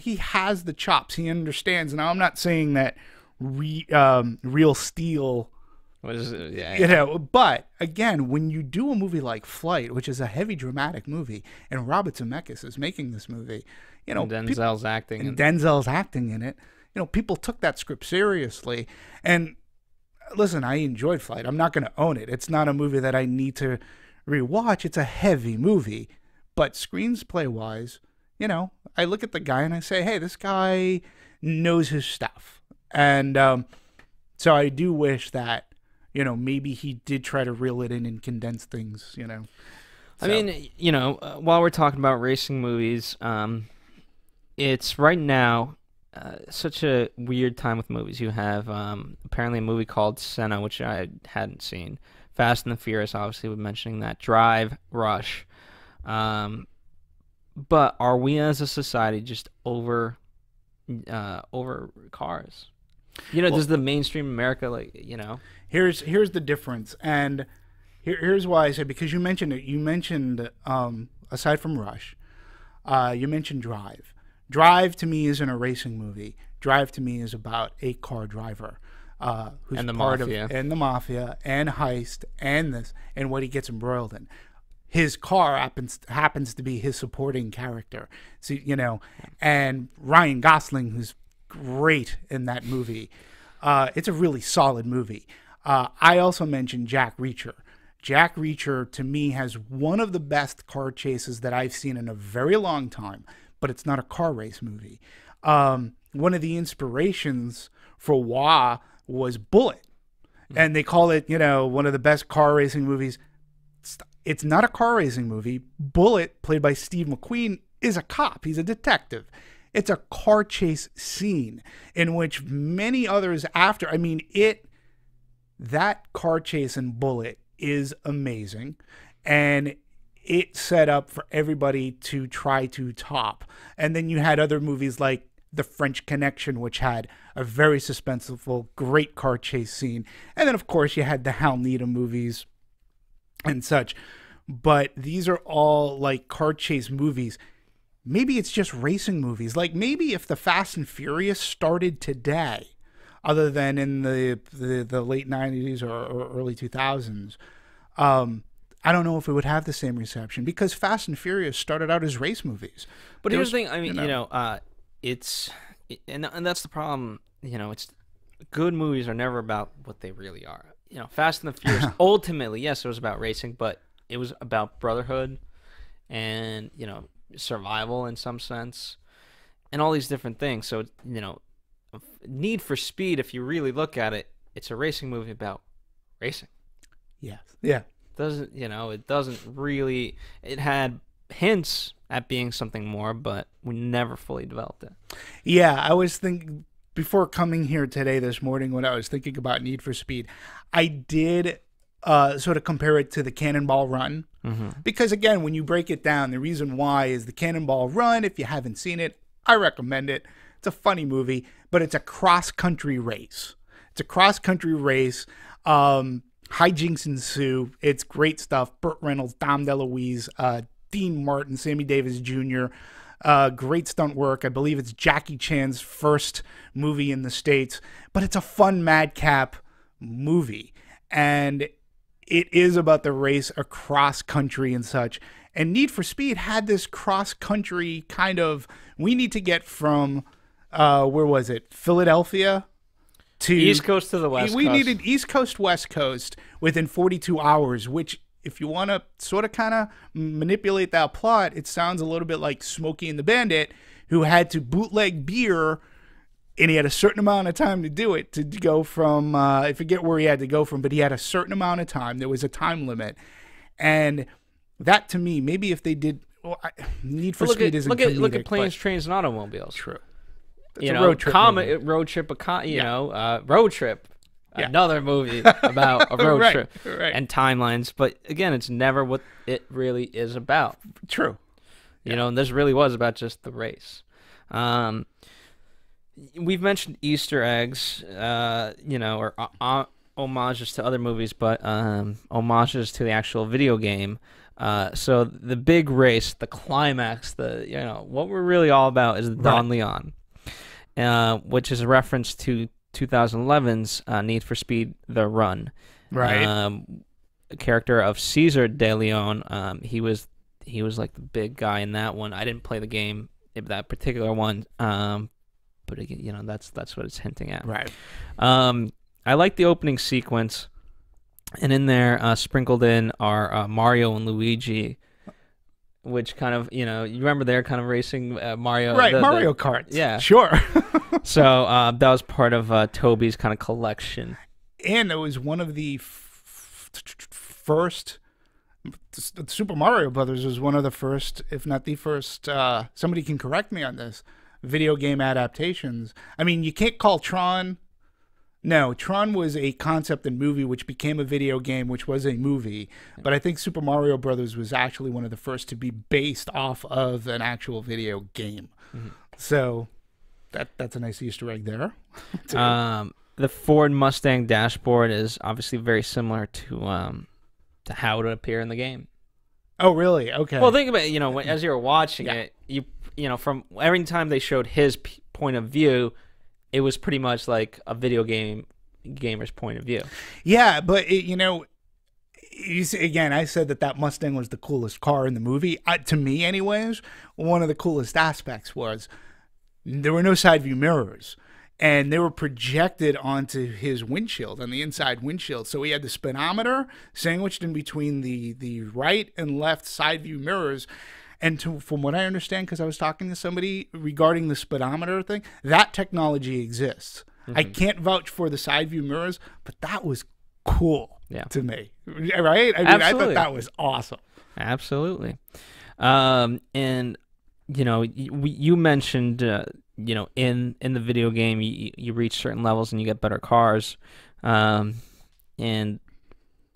he has the chops. He understands. Now, I'm not saying that Real Steel... but again, when you do a movie like Flight, which is a heavy dramatic movie, and Robert Zemeckis is making this movie, and Denzel's acting in it, people took that script seriously. And listen, I enjoyed Flight. I'm not going to own it. It's not a movie that I need to rewatch. It's a heavy movie, but screenplay wise, I look at the guy and I say, hey, this guy knows his stuff. And so I do wish that maybe he did try to reel it in and condense things, So. I mean, while we're talking about racing movies, it's right now such a weird time with movies. You have apparently a movie called Senna, which I hadn't seen. Fast and the Furious, obviously, we're mentioning that. Drive, Rush. But are we as a society just over cars? Does the mainstream America, Here's the difference, and here's why I say, because you mentioned it. You mentioned aside from Rush, you mentioned Drive. Drive to me isn't a racing movie. Drive to me is about a car driver who's and the part mafia. of the mafia and heist and what he gets embroiled in. His car happens to be his supporting character. So and Ryan Gosling, who's great in that movie. It's a really solid movie. I also mentioned Jack Reacher. Jack Reacher, to me, has one of the best car chases that I've seen in a very long time, but it's not a car race movie. One of the inspirations for Wah was Bullet, and they call it, one of the best car racing movies. It's not a car racing movie. Bullet, played by Steve McQueen, is a cop. He's a detective. It's a car chase scene in which many others after, that car chase in Bullet is amazing, and it set up for everybody to try to top. And then you had other movies like The French Connection, which had a very suspenseful, great car chase scene. And then, of course, you had the Hal Needham movies and such. But these are all like car chase movies. Maybe it's just racing movies. Like maybe if the Fast and Furious started today, other than in the late 90s or early 2000s, I don't know if it would have the same reception, because Fast and Furious started out as race movies. But here's the thing. and that's the problem. You know, it's good movies are never about what they really are. You know, Fast and the Furious, ultimately, yes, it was about racing, but it was about brotherhood and, you know, survival in some sense and all these different things. So, you know, Need for Speed, if you really look at it, it's a racing movie about racing. Yes. Yeah. It doesn't really, it had hints at being something more, but we never fully developed it. Yeah, I was thinking before coming here today this morning when I was thinking about Need for Speed, I did sort of compare it to the Cannonball Run. Because again, when you break it down, the reason why is the Cannonball Run, if you haven't seen it, I recommend it. It's a funny movie, but it's a cross-country race. It's a cross-country race. Hijinks ensue. It's great stuff. Burt Reynolds, Dom DeLuise, Dean Martin, Sammy Davis Jr., great stunt work. I believe it's Jackie Chan's first movie in the States, but it's a fun madcap movie. And it is about the race across country and such. And Need for Speed had this cross country kind of, we need to get from, where was it? Philadelphia to East Coast to the West Coast. We needed East Coast, West Coast within 42 hours, which if you want to sort of kind of manipulate that plot, it sounds a little bit like Smokey and the Bandit, who had to bootleg beer, and he had a certain amount of time to do it, to go from, I forget where he had to go from, but he had a certain amount of time. There was a time limit. And that, to me, maybe if they did, Need for Speed isn't comedic. Look at Planes, Trains, and Automobiles. True. It's a road trip road trip. Yeah. Another movie about a road trip and timelines. But again, it's never what it really is about. True. You know, and this really was about just the race. We've mentioned Easter eggs, or homages to other movies, but homages to the actual video game. So the big race, the climax, what we're really all about is Don Leon, which is a reference to 2011's Need for Speed: The Run. Right. A character of Cesar De Leon. He was like the big guy in that one. I didn't play the game, that particular one. But again, that's what it's hinting at. Right. I like the opening sequence, and in there, sprinkled in are Mario and Luigi, which kind of, you remember they're kind of racing Mario. Right, Mario Kart. Yeah. Sure. So that was part of Tobey's kind of collection. And it was one of the first, Super Mario Brothers was one of the first, if not the first, somebody can correct me on this, video game adaptations. I mean, you can't call Tron. No, Tron was a concept and movie which became a video game, which was a movie. But I think Super Mario Brothers was actually one of the first to be based off of an actual video game. So that's a nice Easter egg there. The Ford Mustang dashboard is obviously very similar to how it would appear in the game. Oh, really? Okay. Well, think about it. As you were watching it, from every time they showed his point of view, it was pretty much like a video gamer's point of view. Yeah, but you see, again, I said that Mustang was the coolest car in the movie. To me, anyways, one of the coolest aspects was there were no side view mirrors, and they were projected onto his windshield, on the inside windshield. So he had the speedometer sandwiched in between the right and left side view mirrors. And from what I understand, because I was talking to somebody regarding the speedometer thing, that technology exists. I can't vouch for the side view mirrors, but that was cool to me. Right? I mean, I thought that was awesome. Absolutely. And, you mentioned, in the video game, you reach certain levels and you get better cars. And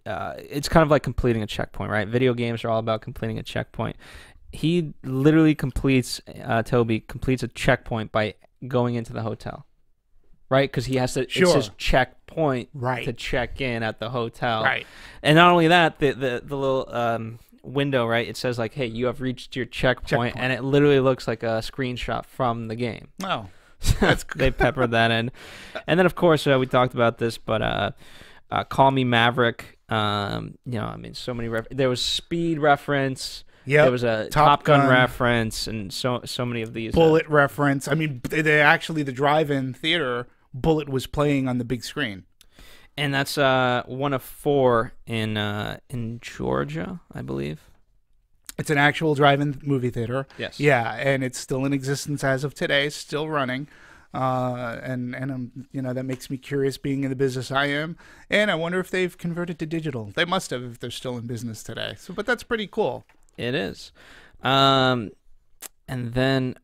it's kind of like completing a checkpoint, right? Video games are all about completing a checkpoint. He literally Tobey completes a checkpoint by going into the hotel, right? Because he has to, it's his checkpoint to check in at the hotel. Right. And not only that, the little window, right? It says like, hey, you have reached your checkpoint. And it literally looks like a screenshot from the game. Oh, that's cool. They peppered that in. And then, of course, we talked about this, but Call Me Maverick, so many, there was speed reference. Yep. There was a Top Gun reference, and so many of these. Bullet reference. I mean, they actually, the drive-in theater, Bullet was playing on the big screen. And that's one of 4 in Georgia, I believe. It's an actual drive-in movie theater. Yes. Yeah, and it's still in existence as of today, still running. And that makes me curious, being in the business I am. And I wonder if they've converted to digital. They must have if they're still in business today. So, but that's pretty cool. It is. And then,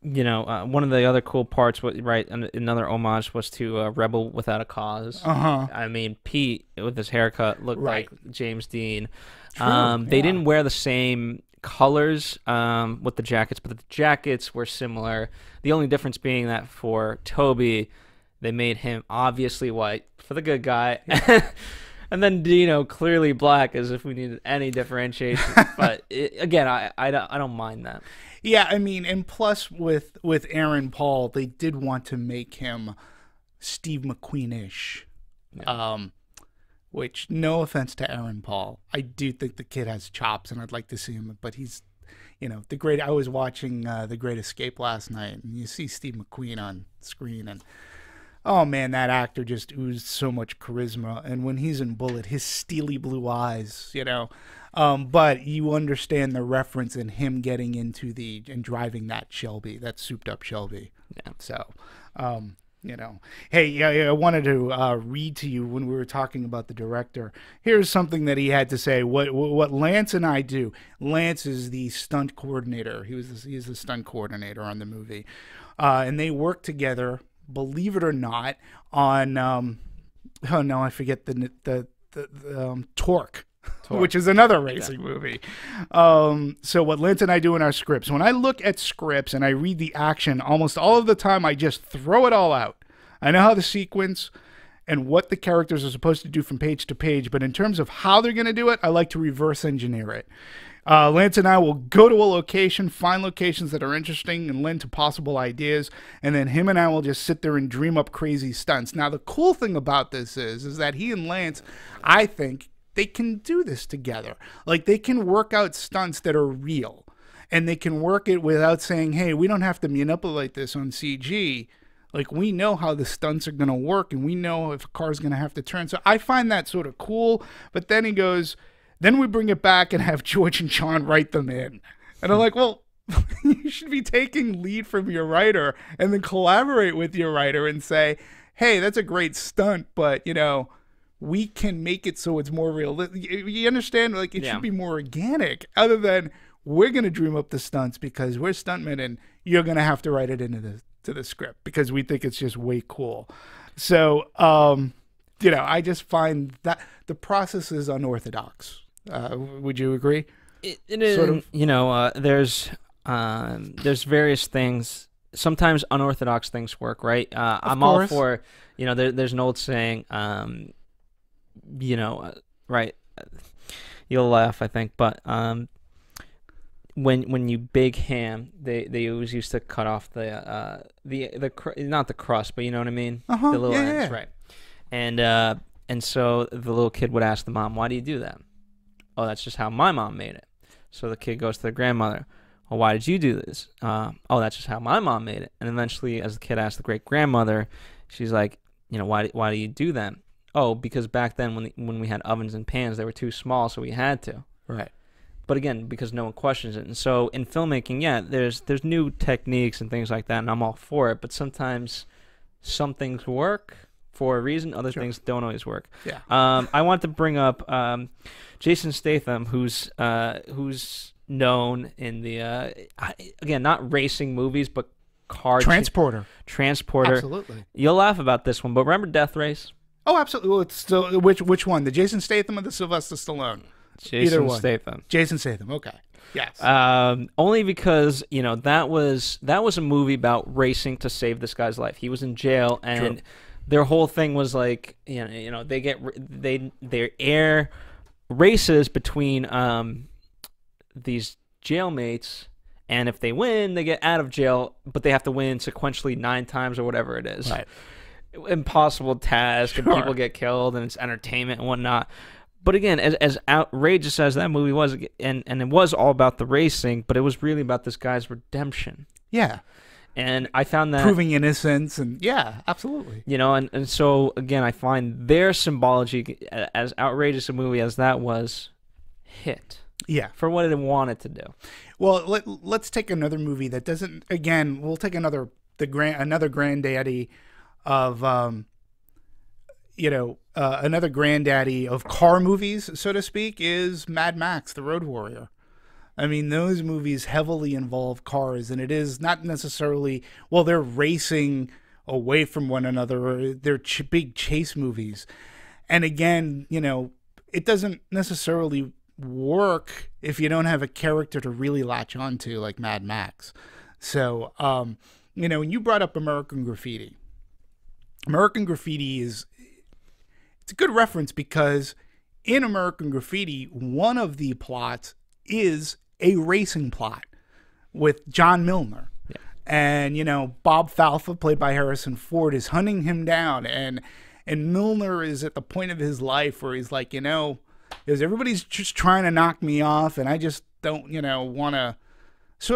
one of the other cool parts, another homage was to Rebel Without a Cause. I mean, Pete, with his haircut, looked like James Dean. They didn't wear the same colors with the jackets, but the jackets were similar. The only difference being that for Tobey, they made him obviously white for the good guy. And then Dino clearly black, as if we needed any differentiation. But again, I don't mind that. Yeah, I mean, and plus with Aaron Paul, they did want to make him Steve McQueen-ish. Yeah. Which, no offense to Aaron Paul, I do think the kid has chops, and I'd like to see him. But he's, the great. I was watching The Great Escape last night, and you see Steve McQueen on screen, and oh man, that actor just oozed so much charisma. And when he's in Bullet, his steely blue eyes, but you understand the reference in him getting into and driving that Shelby, that souped-up Shelby. Yeah. So, hey, I wanted to read to you when we were talking about the director. Here's something that he had to say. What Lance and I do. Lance is the stunt coordinator. He's the stunt coordinator on the movie, and they work together, believe it or not, on I forget the Torque. Which is another racing movie. So what Lance and I do in our scripts, when I look at scripts and I read the action, almost all of the time I just throw it all out. I know how the sequence and what the characters are supposed to do from page to page, but in terms of how they're going to do it, I like to reverse engineer it. Lance and I will go to a location, find locations that are interesting and lend to possible ideas, and then him and I will just sit there and dream up crazy stunts. Now, the cool thing about this is that he and Lance, I think, they can do this together. Like, they can work out stunts that are real, and they can work it without saying, hey, we don't have to manipulate this on CG. Like, we know how the stunts are going to work, and we know if a car's going to have to turn. So I find that sort of cool. But then he goes, then we bring it back and have George and Sean write them in. And I'm like, well, you should be taking lead from your writer and then collaborate with your writer and say, hey, that's a great stunt, but, we can make it so it's more real. You understand? Like, it should be more organic, other than we're going to dream up the stunts because we're stuntmen and you're going to have to write it into the script because we think it's just way cool. So, I just find that the process is unorthodox. Would you agree? It is. Sort of. There's various things. Sometimes unorthodox things work, right? I'm all for, there's an old saying, right? You'll laugh, I think, but when you bake ham, they always used to cut off the not the crust, but you know what I mean, the little ends, right? And so the little kid would ask the mom, "Why do you do that?" "Oh, that's just how my mom made it." So the kid goes to the grandmother, "Well, why did you do this?" "Oh, that's just how my mom made it." And eventually, as the kid asked the great grandmother, she's like, why do you do that?" "Oh, because back then when we had ovens and pans, they were too small, so we had to." Right. But again, because no one questions it. And so in filmmaking, there's new techniques and things like that, and I'm all for it. But sometimes some things work for a reason, other things don't always work. Yeah. I want to bring up Jason Statham, who's known in the again, not racing movies, but car Transporter. Absolutely. You'll laugh about this one, but remember Death Race? Oh, absolutely. Well, it's still which one? The Jason Statham or the Sylvester Stallone? Jason Statham. Jason Statham. Okay. Yes. Only because that was a movie about racing to save this guy's life. He was in jail, and their whole thing was like they air races between these jailmates, and if they win, they get out of jail, but they have to win sequentially 9 times or whatever it is. Right. Impossible task, and people get killed, and it's entertainment and whatnot. But again, as outrageous as that movie was, and it was all about the racing, but it was really about this guy's redemption. Yeah. And I found that Proving innocence, and yeah, absolutely. you know, and so again, I find their symbology, as outrageous a movie as that was, hit Yeah. for what it wanted to do. Well, let's take another movie that doesn't. Again, we'll take another granddaddy of another granddaddy of car movies, so to speak, is Mad Max: The Road Warrior. I mean, those movies heavily involve cars, and it is not necessarily, well, they're racing away from one another, or they're big chase movies. And again, it doesn't necessarily work if you don't have a character to really latch onto, like Mad Max. So, when you brought up American Graffiti, it's a good reference because in American Graffiti, one of the plots is a racing plot with John Milner. Yeah. And, Bob Falfa, played by Harrison Ford, is hunting him down. And Milner is at the point of his life where he's like, because everybody's just trying to knock me off, and I just don't, want to,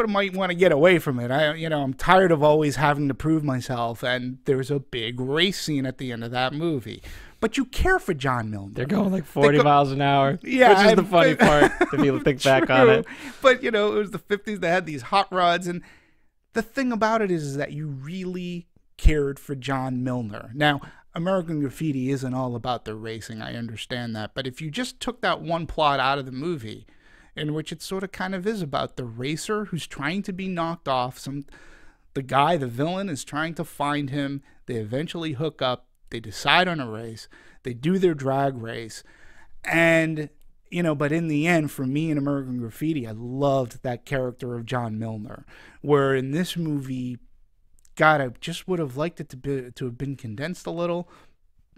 might want to get away from it. I'm tired of always having to prove myself. And there's a big race scene at the end of that movie. But you care for John Milner. They're going like 40 miles an hour, yeah, which is the funny part if you think back on it. But, it was the 50s. They had these hot rods. And the thing about it is that you really cared for John Milner. Now, American Graffiti isn't all about the racing. I understand that. But if you just took that one plot out of the movie, in which it sort of kind of is about the racer who's trying to be knocked off, the villain, is trying to find him. They eventually hook up. They decide on a race. They do their drag race. And, but in the end, for me in American Graffiti, I loved that character of John Milner. Where in this movie, God, I just would have liked it to have been condensed a little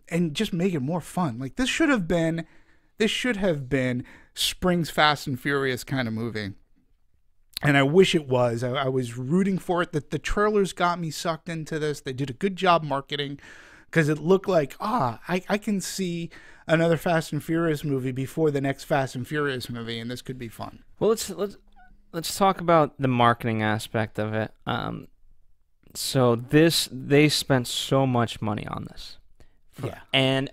and just make it more fun. Like, this should have been Spring's Fast and Furious kind of movie. And I wish it was. I was rooting for it. The trailers got me sucked into this. They did a good job marketing, because it looked like, I can see another Fast and Furious movie before the next Fast and Furious movie, and this could be fun. Well, let's talk about the marketing aspect of it. So they spent so much money on this. Yeah. And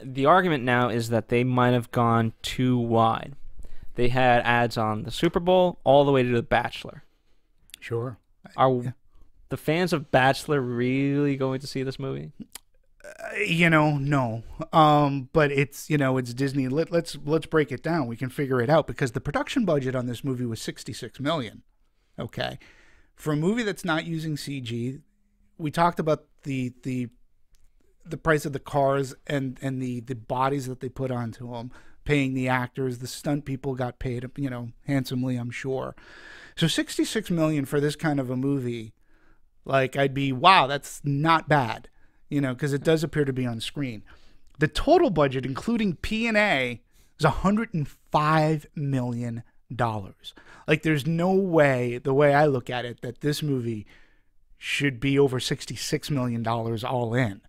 the argument now is that they might have gone too wide. They had ads on the Super Bowl all the way to The Bachelor. Sure. Are the fans of Bachelor really going to see this movie? No. But it's Disney. Let's break it down. We can figure it out, because the production budget on this movie was $66 million. Okay. For a movie that's not using CG, we talked about the price of the cars and the bodies that they put onto them, paying the actors. The stunt people got paid, handsomely, I'm sure. So $66 million for this kind of a movie, like, I'd be, wow, that's not bad, because it does appear to be on screen. The total budget, including P&A, is $105 million. Like, there's no way, the way I look at it, that this movie should be over $66 million all in.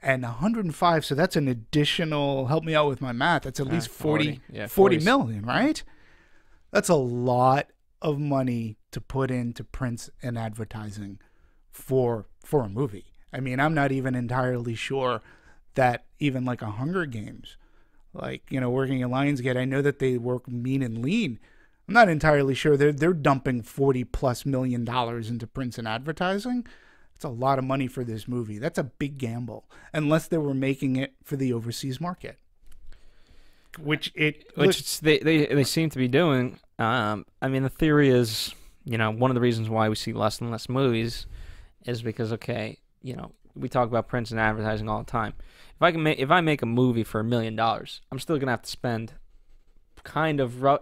And 105, so that's an additional, help me out with my math, that's at least 40 million, right? That's a lot of money to put into prints and advertising for a movie. I mean, I'm not even entirely sure that even like a Hunger Games, like, working at Lionsgate, I know that they work mean and lean. I'm not entirely sure they're dumping $40+ million into prints and advertising. That's a lot of money for this movie. That's a big gamble, unless they were making it for the overseas market, which they seem to be doing. I mean, the theory is, one of the reasons why we see less and less movies is because, we talk about prints and advertising all the time. If I make a movie for $1 million, I'm still gonna have to spend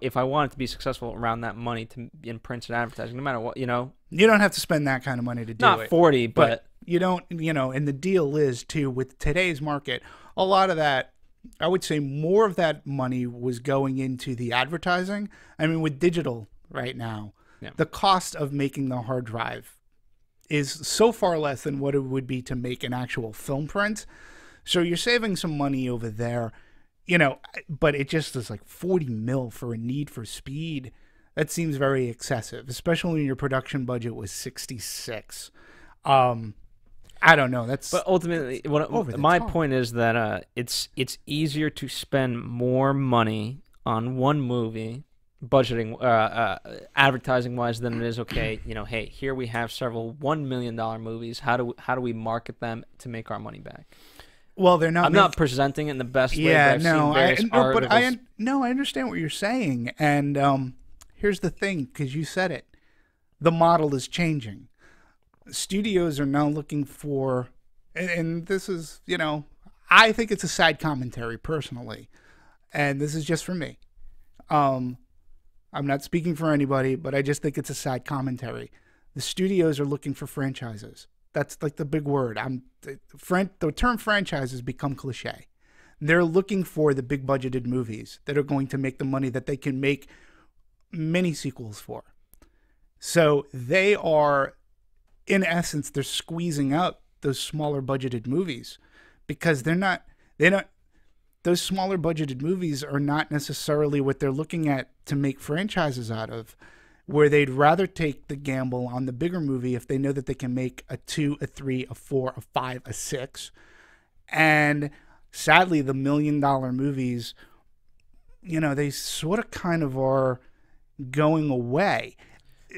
if I want it to be successful, around that money in prints and advertising, no matter what, You don't have to spend that kind of money to do it. Not 40, but you don't, and the deal is too, with today's market, a lot of that, I would say more of that money was going into the advertising. I mean, with digital right now, the cost of making the hard drive is so far less than what it would be to make an actual film print. So you're saving some money over there. but it just is like 40 mil for a Need for Speed. That seems very excessive, especially when your production budget was 66. I don't know. But ultimately, my point is that it's easier to spend more money on one movie, budgeting, advertising wise, than it is hey, here we have several $1 million movies. How do we market them to make our money back? Well, they're not. I'm not presenting it in the best way. Yeah, but I understand what you're saying, and here's the thing, because you said it, the model is changing. Studios are now looking for, and this is, I think it's a sad commentary personally, and this is just for me. I'm not speaking for anybody, but I just think it's a sad commentary. The studios are looking for franchises. That's like the big word. The term franchise has become cliche. They're looking for the big budgeted movies that are going to make the money that they can make mini sequels for. So they are, in essence, they're squeezing out those smaller budgeted movies because those smaller budgeted movies are not necessarily what they're looking at to make franchises out of, where they'd rather take the gamble on the bigger movie if they know that they can make a 2, a 3, a 4, a 5, a 6. And sadly, the $1 million movies, they sort of kind of are going away.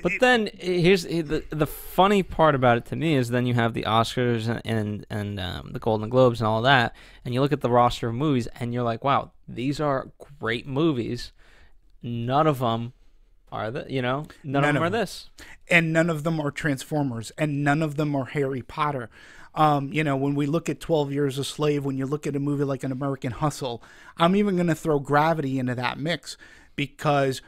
But then here's the funny part about it to me is then you have the Oscars and the Golden Globes and all that, and you look at the roster of movies and you're like, wow, these are great movies. None of them are none of them are this, and none of them are Transformers, and none of them are Harry Potter. When we look at 12 Years a Slave, when you look at a movie like An American Hustle, I'm even going to throw Gravity into that mix because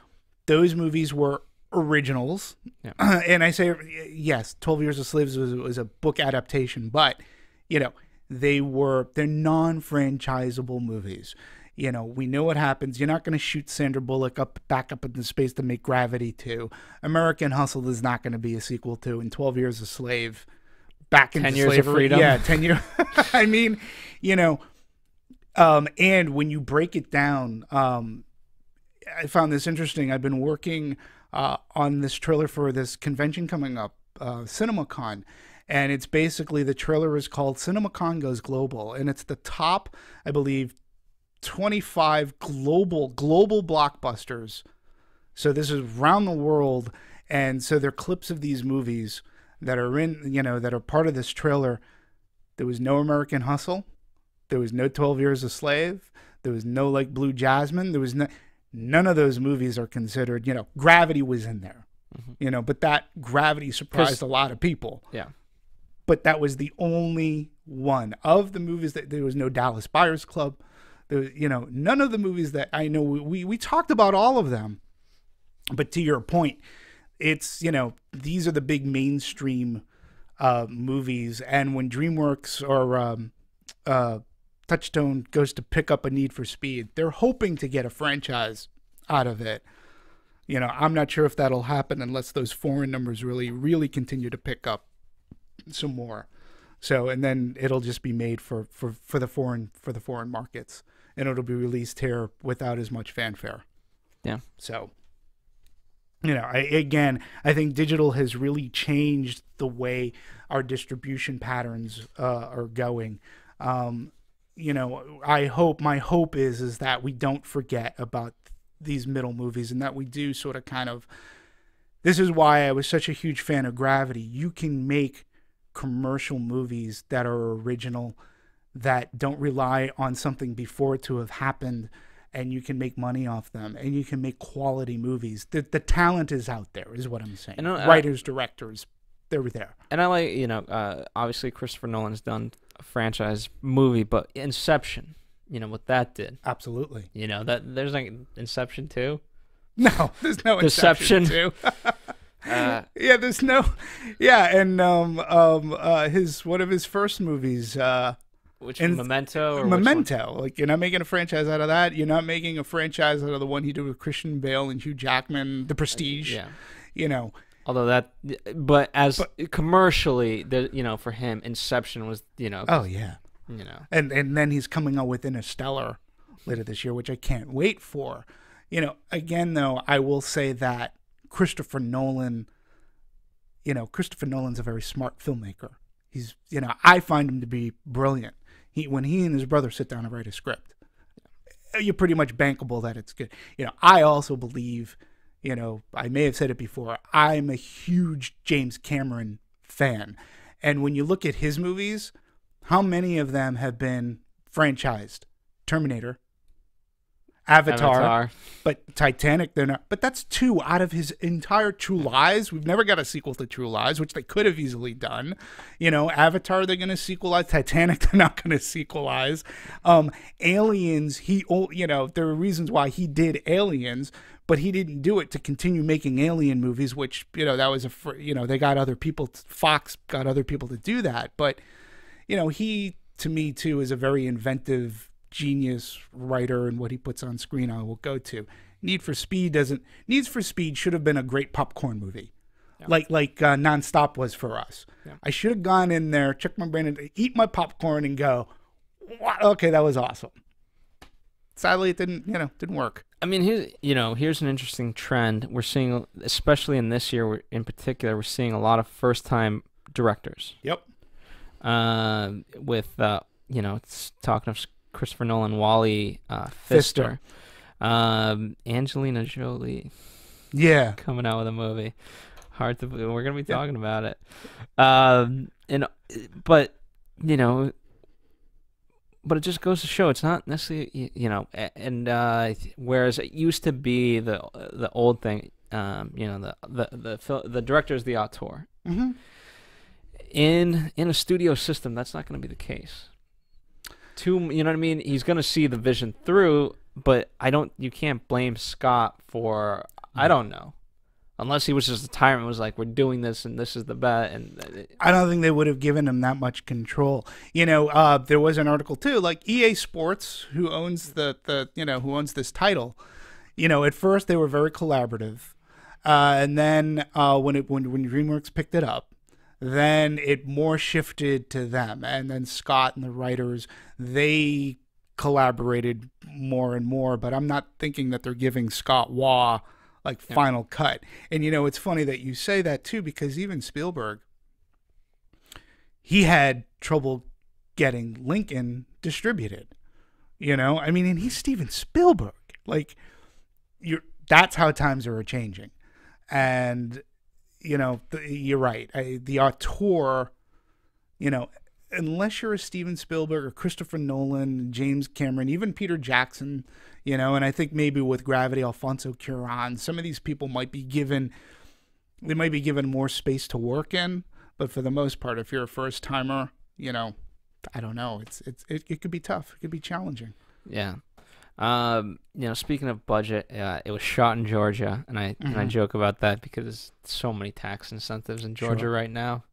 those movies were originals. Yeah. And I say, yes, 12 Years a Slave was a book adaptation, but, they're non-franchisable movies. We know what happens. You're not going to shoot Sandra Bullock back up into space to make Gravity 2. American Hustle is not going to be a sequel to, and 12 Years a Slave back into 10 years slavery. Of freedom. Yeah, 10 years. I mean, and when you break it down, I found this interesting. I've been working on this trailer for this convention coming up, CinemaCon, and it's basically, the trailer is called CinemaCon Goes Global, and it's the top, I believe, 25 global blockbusters. So this is around the world, and so they're clips of these movies that are that are part of this trailer. There was no American Hustle, there was no 12 Years a Slave, there was no like Blue Jasmine, there was none of those movies are considered. Gravity was in there, but that Gravity surprised a lot of people. Yeah, but that was the only one of the movies that there was no Dallas Buyers Club. There, none of the movies that I know, we talked about all of them, but to your point, it's, these are the big mainstream movies. And when DreamWorks or Touchstone goes to pick up a Need for Speed, they're hoping to get a franchise out of it. I'm not sure if that'll happen unless those foreign numbers really, really continue to pick up some more. So, and then it'll just be made for the foreign markets, and it'll be released here without as much fanfare. Yeah. So, I think digital has really changed the way our distribution patterns are going. My hope is that we don't forget about these middle movies, and that we do sort of kind of, this is why I was such a huge fan of Gravity. You can make commercial movies that are original, that don't rely on something before it to have happened, and you can make money off them, and you can make quality movies. The talent is out there, is what I'm saying. Writers, directors, they're there. And I like, obviously Christopher Nolan's done a franchise movie, but Inception, what that did. Absolutely. That there's like Inception 2. No, there's no Inception 2. Yeah, there's no. Yeah, and one of his first movies. Memento? Or Memento. Like, you're not making a franchise out of that. You're not making a franchise out of the one he did with Christian Bale and Hugh Jackman, The Prestige. Yeah. Although but commercially, for him, Inception was, Oh yeah. And then he's coming out with Interstellar, later this year, which I can't wait for. You know, again, though, I will say that Christopher Nolan's a very smart filmmaker. He's, you know, I find him to be brilliant. When he and his brother sit down and write a script, you're pretty much bankable that it's good. You know, I also believe, you know, I may have said it before, I'm a huge James Cameron fan. And when you look at his movies, how many of them have been franchised? Terminator, Avatar, but Titanic, they're not. But that's 2 out of his entire True Lies. We've never got a sequel to True Lies, which they could have easily done. You know, Avatar, they're going to sequelize. Titanic, they're not going to sequelize. Aliens, you know, there are reasons why he did Aliens, but he didn't do it to continue making alien movies, which, you know, that was they got other people, Fox got other people to do that. But, you know, he, to me, too, is a very inventive genius writer, and what he puts on screen I will go to. Need for Speed should have been a great popcorn movie. Yeah. Like Nonstop was for us. Yeah. I should have gone in there, check my brain, and eat my popcorn and go, okay, that was awesome. Sadly, it didn't work. I mean, here's an interesting trend we're seeing, especially in this year in particular. We're seeing a lot of first-time directors. Yep. With it's talking of Christopher Nolan, Wally, Pfister, Angelina Jolie. Yeah, coming out with a movie. Hard to believe. We're gonna be talking about it. But it just goes to show it's not necessarily whereas it used to be the old thing. The director is the auteur. Mm-hmm. In a studio system, that's not going to be the case. You know what I mean? He's going to see the vision through, but you can't blame Scott for, I don't know. Unless he was just a tyrant and was like, we're doing this and this is the bet. And I don't think they would have given him that much control. You know, there was an article too, like EA Sports, who owns who owns this title. You know, at first they were very collaborative. And then when DreamWorks picked it up, then it more shifted to them. And then Scott and the writers, they collaborated more and more. But I'm not thinking that they're giving Scott Waugh final cut. And, you know, it's funny that you say that, too, because even Spielberg, he had trouble getting Lincoln distributed. You know, I mean, and he's Steven Spielberg. That's how times are changing. And you know, you're right. The auteur, you know, unless you're a Steven Spielberg or Christopher Nolan, James Cameron, even Peter Jackson, you know, and I think maybe with Gravity, Alfonso Cuarón, some of these people might be given more space to work in. But for the most part, if you're a first timer, you know, I don't know. It could be tough. It could be challenging. Yeah. Speaking of budget, it was shot in Georgia, and I joke about that because there's so many tax incentives in Georgia right now.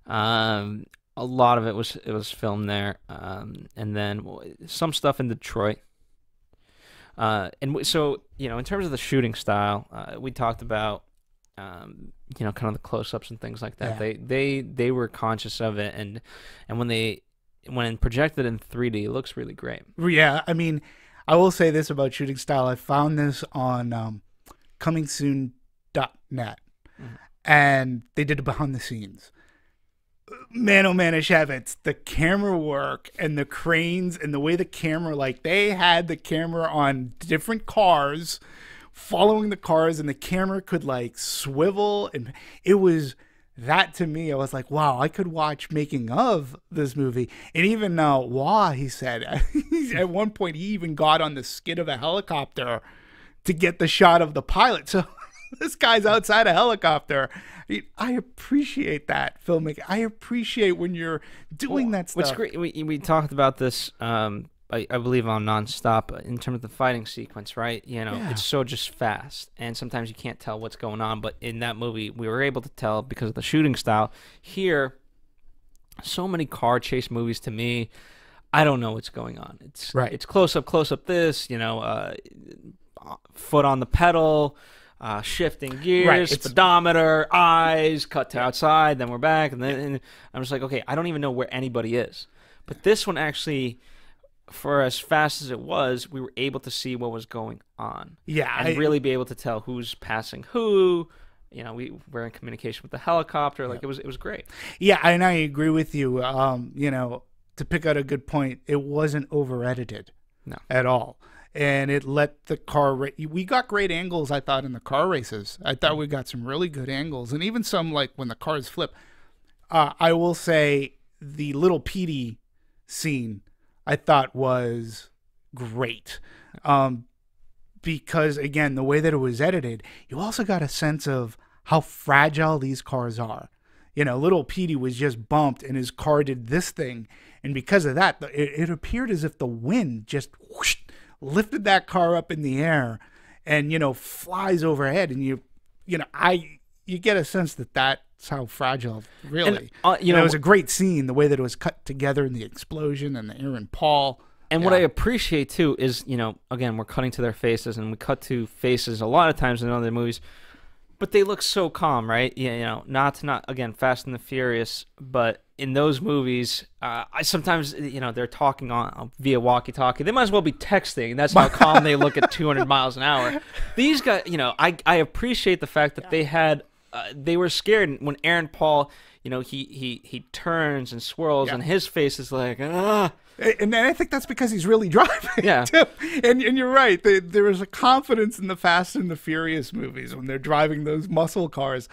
A lot of it was filmed there, and then some stuff in Detroit. So in terms of the shooting style, we talked about kind of the close-ups and things like that. Yeah. They were conscious of it, and when projected in 3D, it looks really great. Yeah, I mean, I will say this about shooting style. I found this on comingsoon.net, and they did it behind the scenes. Man, oh man, Shavitz, the camera work and the cranes and the way the camera, they had the camera on different cars, following the cars, and the camera could swivel, and it was that to me. I was like, wow, I could watch making of this movie. And even he said at one point he even got on the skid of a helicopter to get the shot of the pilot. So this guy's outside a helicopter. I appreciate that filmmaking. I appreciate when you're doing that stuff. What's great, we talked about this, I believe, on Nonstop in terms of the fighting sequence, right? It's so just fast, and sometimes you can't tell what's going on. But in that movie, we were able to tell because of the shooting style. Here, so many car chase movies, to me, I don't know what's going on. It's close up. This, foot on the pedal. Shifting gears, speedometer, eyes, cut to outside, then we're back, and I'm just like, okay, I don't even know where anybody is. But this one actually for as fast as it was, we were able to see what was going on. Yeah, and really be able to tell who's passing who. You know, we were in communication with the helicopter. Like, it was great. Yeah, and I agree with you. You know, to pick out a good point, it wasn't over-edited at all. And it let the car we got great angles, I thought, in the car races. I thought we got some really good angles. And even some, like, when the cars flip. I will say the little Petey scene I thought was great. Because, again, the way that it was edited, you also got a sense of how fragile these cars are. You know, little Petey was just bumped and his car did this thing. And because of that, it appeared as if the wind just whoosh, lifted that car up in the air and, you know, flies overhead. And, you get a sense that that's how fragile, really. And, it was a great scene, the way that it was cut together in the explosion and the Aaron Paul. And what I appreciate, too, is, you know, again, we're cutting to their faces, and we cut to faces a lot of times in other movies, but they look so calm, right? You know, not again, Fast and the Furious, but in those movies, I sometimes, you know, they're talking on via walkie-talkie. They might as well be texting. That's how calm they look at 200 miles an hour. These guys, you know, I appreciate the fact that they were scared when Aaron Paul, you know, he turns and swirls, and his face is like, ah. And I think that's because he's really driving. Yeah. Too. And you're right. There is a confidence in the Fast and the Furious movies when they're driving those muscle cars.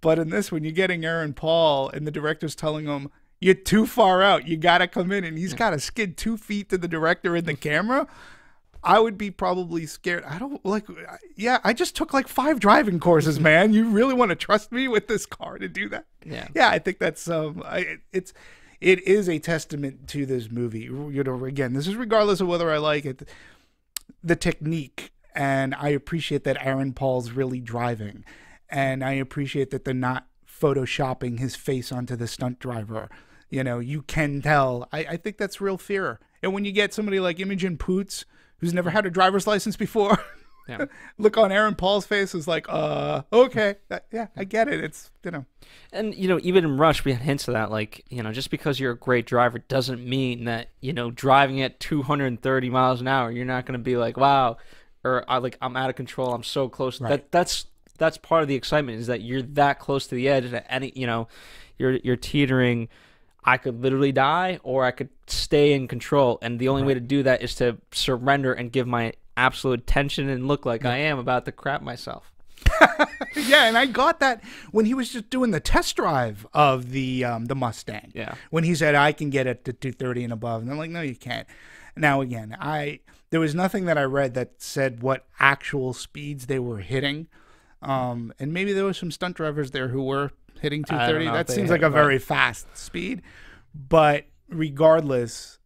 But in this, when you're getting Aaron Paul and the director's telling him, you're too far out, you got to come in, and he's got to skid 2 feet to the director and the camera, I would be probably scared. I just took like 5 driving courses, man. You really want to trust me with this car to do that? Yeah. Yeah, I think that's, it is a testament to this movie. You know, again, this is regardless of whether I like it, the technique, and I appreciate that Aaron Paul's really driving, and I appreciate that they're not photoshopping his face onto the stunt driver. You know, you can tell. I think that's real fear. And when you get somebody like Imogen Poots, who's never had a driver's license before, look on Aaron Paul's face is like, okay, I get it. It's, you know. And, you know, even in Rush, we had hints of that. Like, you know, just because you're a great driver doesn't mean that, you know, driving at 230 miles an hour, you're not going to be like, wow, or I'm out of control. I'm so close. Right. That's part of the excitement, is that you're that close to the edge that you know, you're teetering. I could literally die, or I could stay in control. And the only way to do that is to surrender and give my absolute attention and look like I am about to crap myself. Yeah, and I got that when he was just doing the test drive of the Mustang. Yeah. When he said, I can get it to 230 and above. And I'm like, no, you can't. Now, again, there was nothing that I read that said what actual speeds they were hitting. And maybe there were some stunt drivers there who were hitting 230. That seems like a very fast speed. But regardless,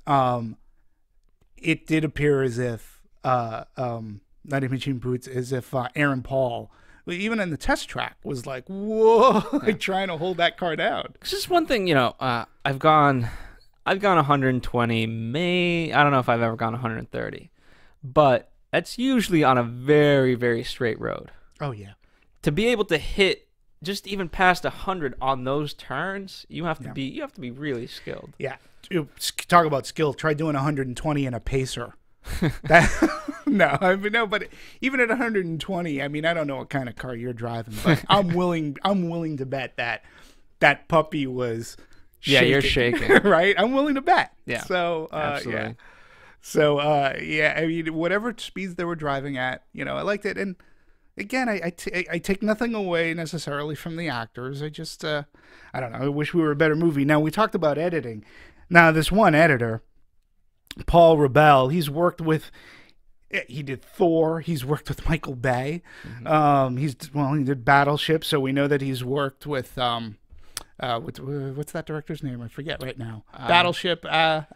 it did appear as if not Imogen Poots, as if Aaron Paul, even in the test track, was like, whoa, like trying to hold that car down. It's just one thing, you know, I've gone 120, I don't know if I've ever gone 130, but that's usually on a very, very straight road. Oh, yeah. To be able to hit just even past 100 on those turns, you have to be really skilled. Yeah. Talk about skill. Try doing 120 in a Pacer. No, but even at 120, I mean, I don't know what kind of car you're driving, but I'm willing to bet that puppy was shaking. Yeah, you're shaking. Right? I'm willing to bet. Yeah. So, absolutely. yeah. So, I mean, whatever speeds they were driving at, you know, I liked it. And again, I take nothing away necessarily from the actors. I just, I don't know. I wish we were a better movie. Now, we talked about editing. Now, this one editor, Paul Rebell, he did Thor. He's worked with Michael Bay. Mm-hmm. He did Battleship, so we know that he's worked with what's that director's name? I forget right now. Battleship. I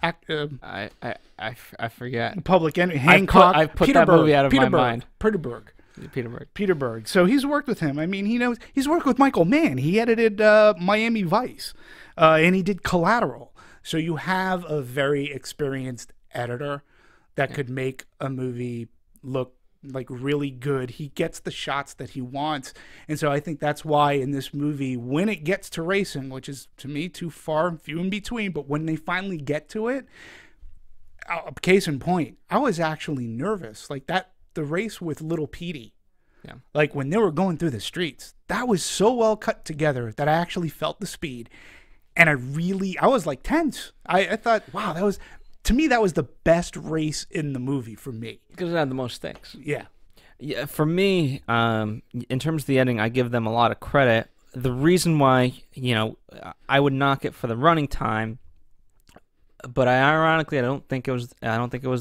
forget. Public Enemy. Hancock. I've put that movie out of my mind. Peterberg. So he's worked with him. I mean, he knows. He's worked with Michael Mann. He edited Miami Vice, and he did Collateral. So you have a very experienced editor that could make a movie look like really good. He gets the shots that he wants. And so I think that's why in this movie, when it gets to racing, which is to me too far and few in between, but when they finally get to it, case in point, I was actually nervous. Like the race with Little Petey. Yeah. Like when they were going through the streets, that was so well cut together that I actually felt the speed. And I was like tense. I thought, wow, to me, that was the best race in the movie for me. Because it had the most stakes. Yeah. Yeah, for me, in terms of the ending, I give them a lot of credit. The reason why, I would knock it for the running time, but ironically, I don't think it was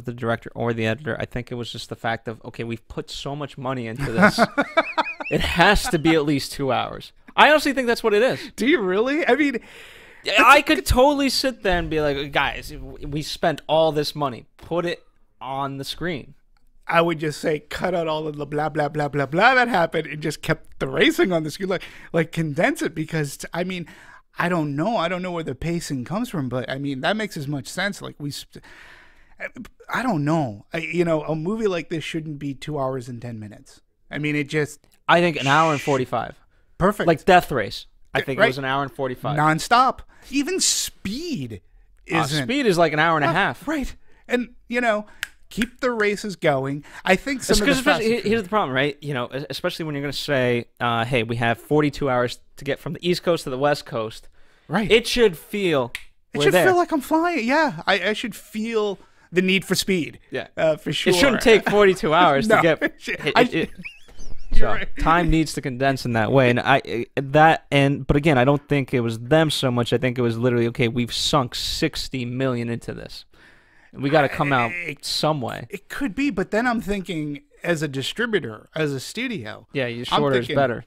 the director or the editor. I think it was just the fact of, okay, we've put so much money into this. It has to be at least 2 hours. I honestly think that's what it is. Do you really? I mean, I could totally sit there and be like, guys, we spent all this money. Put it on the screen. I would just say cut out all of the blah, blah, blah, blah, blah that happened and just kept the racing on the screen. Like condense it because, I mean, I don't know. I don't know where the pacing comes from, but, I mean, that makes as much sense. Like, I don't know. A movie like this shouldn't be 2 hours and 10 minutes. I mean, I think an hour and 45. Perfect. Like Death Race. I think right? It was an hour and 45. Nonstop. Even Speed isn't. Speed is like an hour and a half. Right. And, keep the races going. I think some of here's the problem, right? Especially when you're going to say, hey, we have 42 hours to get from the East Coast to the West Coast. Right. It should feel feel like I'm flying. Yeah. I should feel the need for speed. Yeah. For sure. It shouldn't take 42 hours to get... So right. Time needs to condense in that way, and but again, I don't think it was them so much. I think it was literally, okay, we've sunk $60 million into this. We got to come out some way. It could be, but then I'm thinking, as a distributor, as a studio, yeah, shorter is better.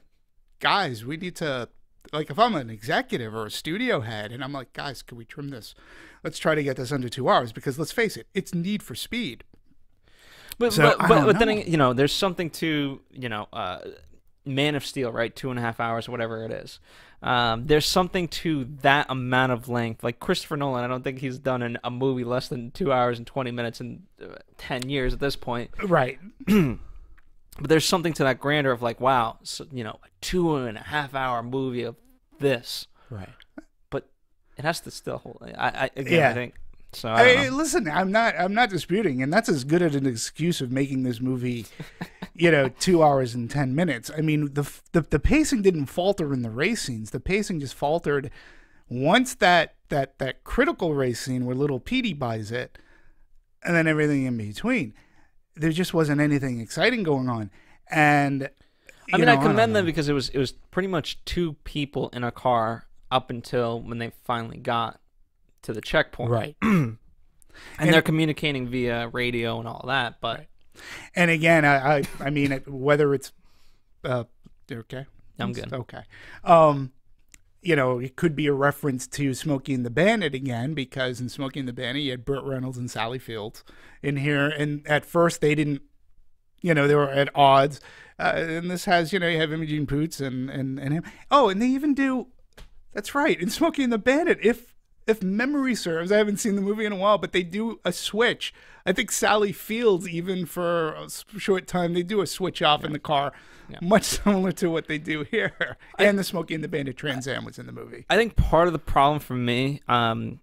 Guys, we need to, like, if I'm an executive or a studio head, and I'm like, guys, can we trim this? Let's try to get this under 2 hours because let's face it, it's Need for Speed. But then there's something to Man of Steel, right? 2.5 hours, whatever it is. There's something to that amount of length. Like Christopher Nolan, I don't think he's done a movie less than 2 hours and 20 minutes in 10 years at this point. Right. But there's something to that grandeur of like, wow, so, a 2.5 hour movie of this. Right. But it has to still hold. I think. So listen, I'm not disputing, and that's as good as an excuse of making this movie, 2 hours and 10 minutes. I mean, the pacing didn't falter in the race scenes. The pacing just faltered once that critical race scene where Little Petey buys it, and then everything in between. There just wasn't anything exciting going on, and I commend them because it was pretty much two people in a car up until when they finally got to the checkpoint, right? and they're communicating via radio and all that. But and again, I mean, whether it's okay, I'm good. Okay, it could be a reference to Smokey and the Bandit again, because in Smokey and the Bandit, you had Burt Reynolds and Sally Fields in here, and at first they didn't, they were at odds. And this has, you have Imogen Poots and him. Oh, and they even do. That's right, in Smokey and the Bandit, if memory serves, I haven't seen the movie in a while, but they do a switch. I think Sally Fields, even for a short time, they do a switch off in the car, much similar to what they do here. And the Smokey and the Bandit Trans Am was in the movie. I think part of the problem for me, and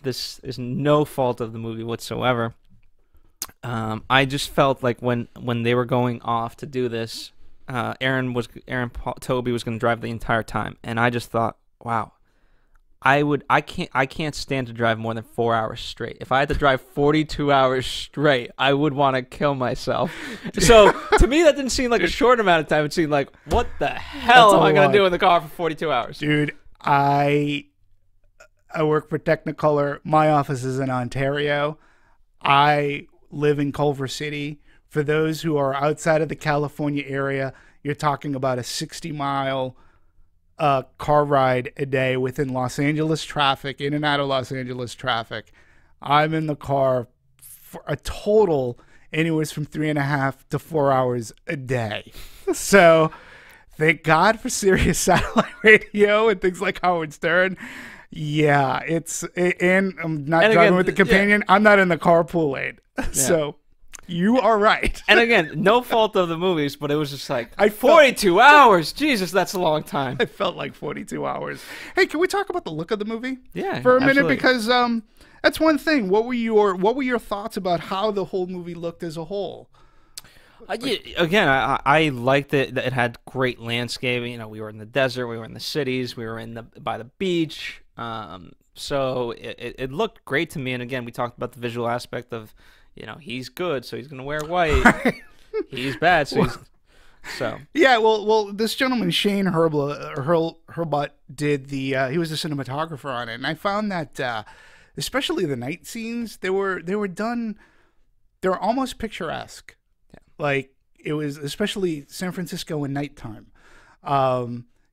this is no fault of the movie whatsoever, I just felt like when they were going off to do this, Tobey was going to drive the entire time, and I just thought, wow. I can't stand to drive more than 4 hours straight. If I had to drive 42 hours straight, I would want to kill myself. So to me, that didn't seem like a short amount of time. It seemed like, what the hell am I going to do in the car for 42 hours? Dude, I work for Technicolor. My office is in Ontario. I live in Culver City. For those who are outside of the California area, you're talking about a 60-mile car ride a day within Los Angeles traffic, in and out of Los Angeles traffic. I'm in the car for a total anywhere from 3.5 to 4 hours a day. So thank God for Sirius satellite radio and things like Howard Stern. Yeah, and I'm not driving with the companion. I'm not in the carpool lane. So you are right. And again, no fault of the movies, but it was just like 42 hours. Jesus, that's a long time. I felt like 42 hours. Hey, can we talk about the look of the movie? Yeah, for a minute, absolutely. because That's one thing. What were your thoughts about how the whole movie looked as a whole? Again, I liked it. That it had great landscaping. You know, we were in the desert, we were in the cities, we were by the beach. So it looked great to me. And again, we talked about the visual aspect of, you know, he's good, so he's gonna wear white. He's bad, so Yeah, well, this gentleman Shane Hurlbut did he was the cinematographer on it, and I found that especially the night scenes, they were done. They were almost picturesque. Like, it was, especially San Francisco in nighttime.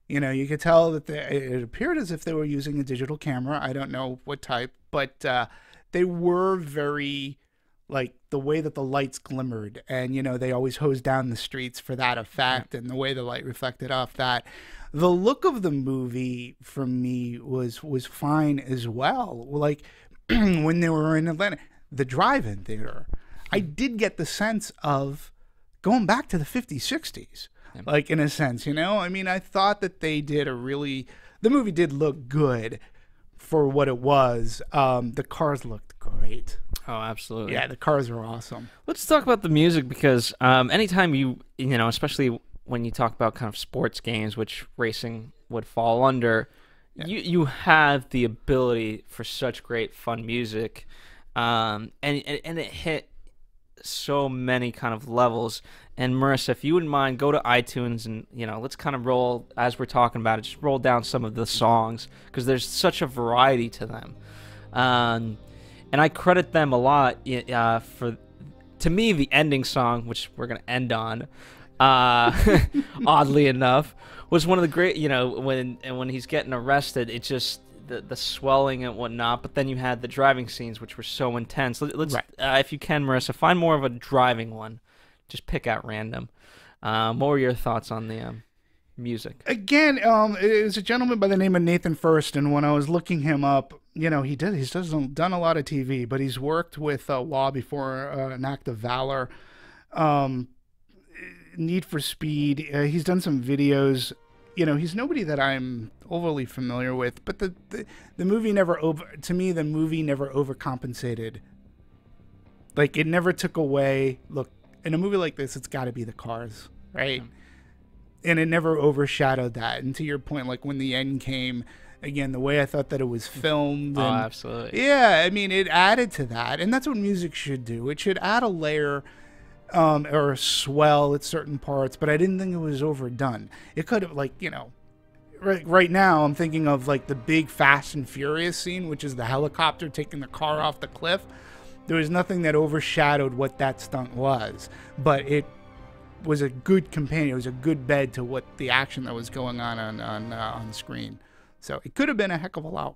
You know, you could tell that it appeared as if they were using a digital camera. I don't know what type, but they were very, like, the way that the lights glimmered, and, you know, they always hosed down the streets for that effect, and the way the light reflected off that. The look of the movie, for me, was fine as well. Like, when they were in Atlanta, the drive-in theater, I did get the sense of going back to the 50s, 60s, like, in a sense, you know? I mean, I thought that they did the movie did look good for what it was. The cars looked great. Oh, absolutely. Yeah, the cars are awesome. Let's talk about the music, because anytime you know, especially when you talk about kind of sports games, which racing would fall under, you have the ability for such great fun music, and it hit so many kind of levels. And Marissa, if you wouldn't mind, go to iTunes and, you know, let's kind of roll, as we're talking about it, just roll down some of the songs, because there's such a variety to them. And I credit them a lot for, to me, the ending song, which we're going to end on, oddly enough, was one of the great, you know, when he's getting arrested, it just, the swelling and whatnot, but then you had the driving scenes, which were so intense. Let's if you can, Marissa, find more of a driving one. Just pick out random. What were your thoughts on the music? Again, it was a gentleman by the name of Nathan First, and when I was looking him up, you know, he's done a lot of TV, but he's worked with Law before, An Act of Valor, Need for Speed. He's done some videos. You know, he's nobody that I'm overly familiar with, but the movie to me, the movie never overcompensated. Like, it never took away, look, in a movie like this, it's got to be the cars, right? And it never overshadowed that. And to your point, like, when the end came, again, the way I thought that it was filmed. And, Absolutely. Yeah, I mean, it added to that. And that's what music should do. It should add a layer or a swell at certain parts, but I didn't think it was overdone. It could have, like, you know, right now I'm thinking of, like, the big Fast and Furious scene, which is the helicopter taking the car off the cliff. There was nothing that overshadowed what that stunt was, but it was a good companion. It was a good bed to what the action that was going on screen. So it could have been a heck of a lot.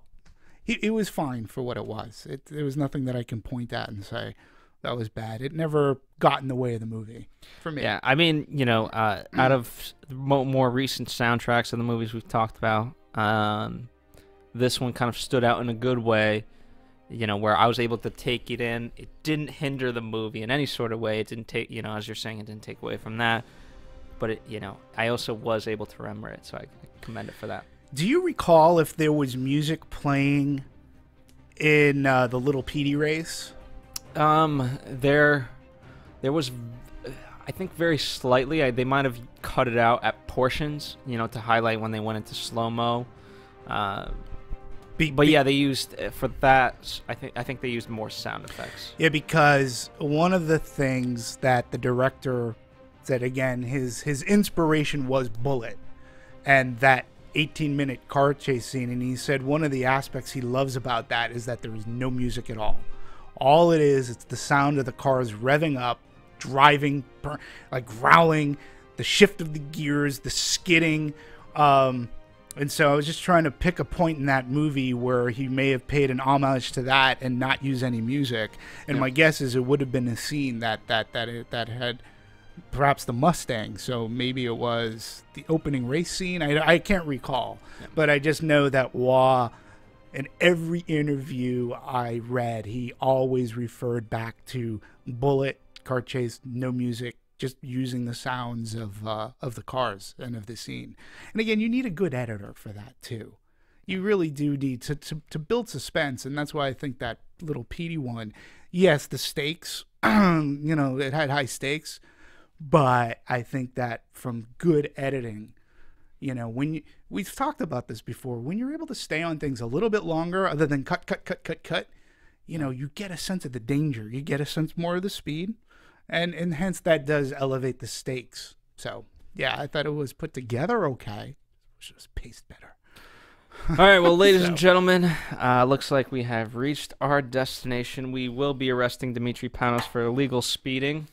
It was fine for what it was. There was nothing that I can point at and say that was bad. It never got in the way of the movie for me. Yeah, I mean, you know, out of the more recent soundtracks of the movies we've talked about, this one kind of stood out in a good way. You know, where I was able to take it in. It didn't hinder the movie in any sort of way. It didn't take, you know, as you're saying, it didn't take away from that. But it, you know, I also was able to remember it, so I commend it for that. Do you recall if there was music playing in the Little Petey race? There was, I think, very slightly. They might have cut it out at portions, you know, to highlight when they went into slow-mo. But yeah, they used for that. I think they used more sound effects. Yeah, because one of the things that the director said, again, his inspiration was Bullet, and that 18-minute car chase scene. And he said one of the aspects he loves about that is that there is no music at all. All it is, it's the sound of the cars revving up, driving, like growling, the shift of the gears, the skidding. And so I was just trying to pick a point in that movie where he may have paid an homage to that and not use any music. And my guess is it would have been a scene that had perhaps the Mustang. So maybe it was the opening race scene. I can't recall. But I just know that Wah, in every interview I read, he always referred back to Bullet, car chase, no music, just using the sounds of the cars and of the scene. And again, you need a good editor for that too. you really do need to build suspense, and that's why I think that little Petey one, yes, the stakes, it had high stakes, but I think that from good editing, we've talked about this before, when you're able to stay on things a little bit longer, other than cut, you get a sense of the danger, you get a sense more of the speed, and hence that does elevate the stakes. So yeah, I thought it was put together okay. It was paced better. All right, well, ladies and gentlemen, looks like we have reached our destination. We will be arresting Dimitri Panos for illegal speeding.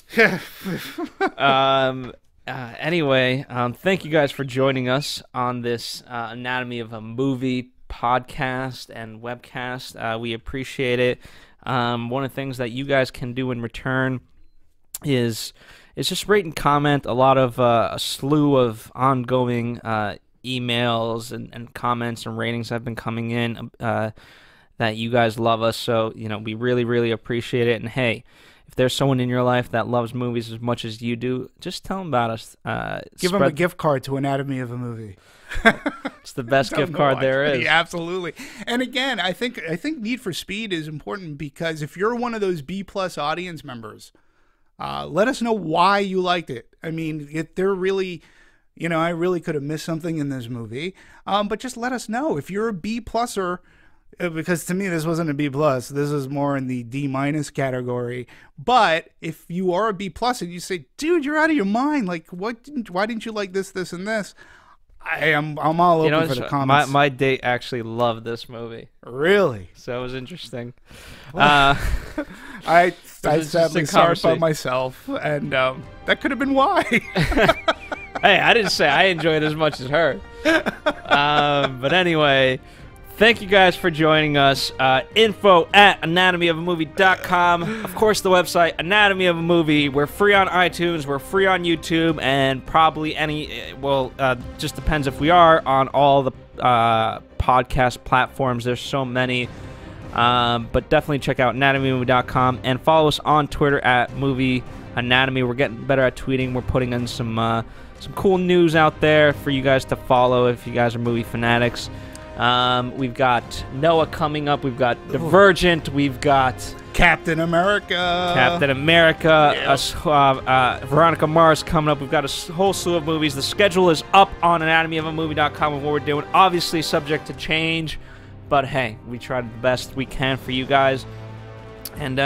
Anyway, thank you guys for joining us on this Anatomy of a Movie podcast and webcast. We appreciate it. One of the things that you guys can do in return is just rate and comment. A lot of a slew of ongoing emails and comments and ratings have been coming in that you guys love us, so we really appreciate it. And hey, if there's someone in your life that loves movies as much as you do, just tell them about us. Give them a gift card to Anatomy of a Movie. It's the best gift card there is. Yeah, absolutely. And again, I think Need for Speed is important, because if you're one of those B+ audience members, let us know why you liked it. I mean, they're really, I really could have missed something in this movie. But just let us know if you're a B+er, because to me this wasn't a B+. This is more in the D- category. But if you are a B+ and you say, "Dude, you're out of your mind. Like, why didn't you like this, this, and this?" I'm all open for the comments. My date actually loved this movie. Really? So it was interesting. I sadly saw it by myself, and that could have been why. Hey, I didn't say I enjoyed it as much as her. But anyway, thank you guys for joining us. info@anatomyofamovie.com. Of course, the website, Anatomy of a Movie. We're free on iTunes. We're free on YouTube. And probably just depends if we are on all the podcast platforms. There's so many. But definitely check out anatomyofamovie.com. And follow us on Twitter @Movie Anatomy. We're getting better at tweeting. We're putting in some cool news out there for you guys to follow if you guys are movie fanatics. We've got Noah coming up. We've got Divergent. We've got Captain America. Yep. Veronica Mars coming up. We've got a whole slew of movies. The schedule is up on anatomyofamovie.com of what we're doing. Obviously subject to change, but hey, we tried the best we can for you guys. And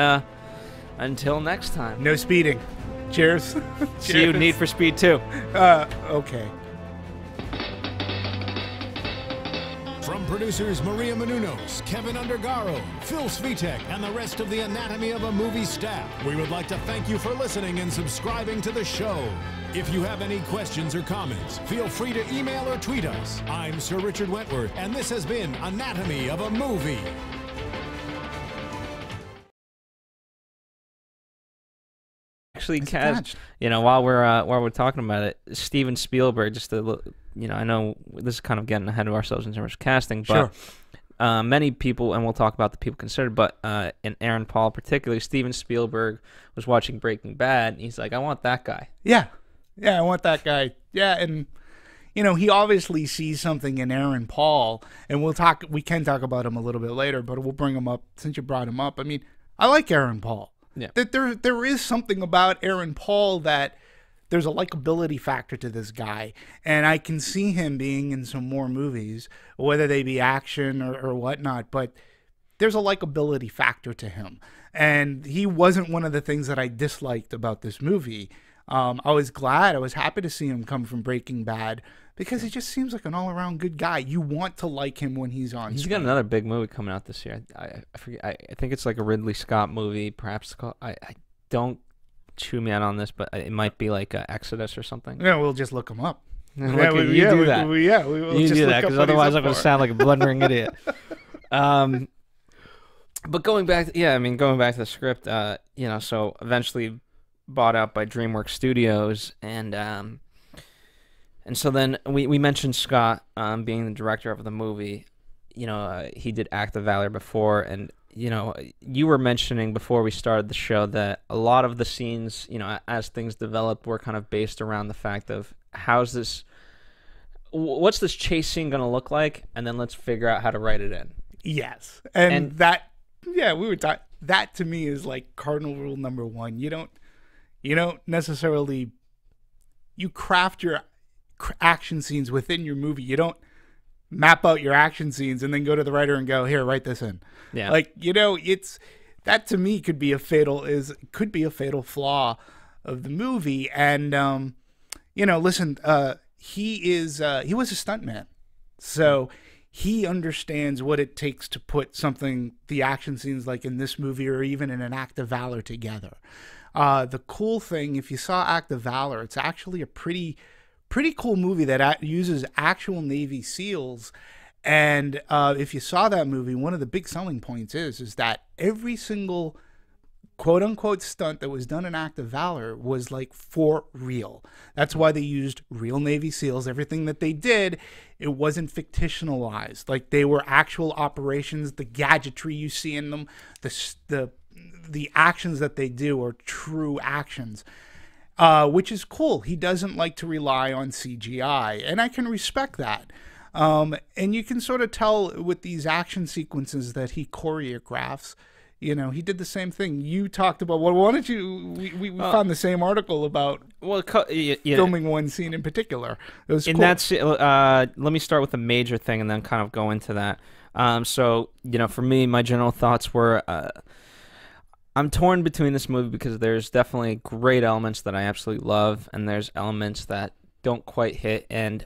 until next time. No speeding. Cheers. See you, Need for Speed 2. Okay. From producers Maria Menounos, Kevin Undergaro, Phil Svitek, and the rest of the Anatomy of a Movie staff, we would like to thank you for listening and subscribing to the show. If you have any questions or comments, feel free to email or tweet us. I'm Sir Richard Wentworth, and this has been Anatomy of a Movie. Actually, Kaz, while we're talking about it, Steven Spielberg, I know this is kind of getting ahead of ourselves in terms of casting, but sure. Many people, and we'll talk about the people considered, but and Aaron Paul particularly, Steven Spielberg was watching Breaking Bad, and he's like, I want that guy. Yeah, I want that guy. Yeah, and he obviously sees something in Aaron Paul, and we can talk about him a little bit later, but we'll bring him up since you brought him up. I mean, I like Aaron Paul. Yeah. That there is something about Aaron Paul that there's a likability factor to this guy, and I can see him being in some more movies, whether they be action or whatnot, but there's a likability factor to him, and he wasn't one of the things that I disliked about this movie. I was happy to see him come from Breaking Bad, because he just seems like an all-around good guy. You want to like him when he's on He's screen. got another big movie coming out this year. I forget. I think it's like a Ridley Scott movie. Perhaps I don't chew me out on this, but it might be like Exodus or something. Yeah, we'll just look him up. We will do that. We will you just do look that, up because what he's otherwise up I'm going to for. sound like a blundering idiot. But going back to the script, so eventually bought out by DreamWorks Studios, and so then we mentioned Scott being the director of the movie. He did Act of Valor before, and you were mentioning before we started the show that a lot of the scenes, as things developed, were kind of based around the fact of how's this what's this chase scene gonna look like, and then let's figure out how to write it in. Yes, and that, yeah, we were talking. That to me is like cardinal rule number one. You don't necessarily, you craft your action scenes within your movie. You don't map out your action scenes and then go to the writer and go, here, write this in. Yeah, like it's that to me could be a fatal flaw of the movie. And listen, he was a stuntman, so he understands what it takes to put the action scenes like in this movie or even in an Act of Valor together. The cool thing, if you saw Act of Valor, it's actually a pretty cool movie that uses actual Navy SEALs. And if you saw that movie, one of the big selling points is that every single quote unquote stunt that was done in Act of Valor was like for real. That's why they used real Navy SEALs. Everything that they did, it wasn't fictionalized. Like they were actual operations. The gadgetry you see in them, the actions that they do are true actions, which is cool. He doesn't like to rely on CGI, and I can respect that. And you can sort of tell with these action sequences that he choreographs. He did the same thing. You talked about, well, why don't you, we found the same article about filming one scene in particular. It was cool. Let me start with the major thing and then kind of go into that. So, for me, my general thoughts were, I'm torn between this movie because there's definitely great elements that I absolutely love, and there's elements that don't quite hit. And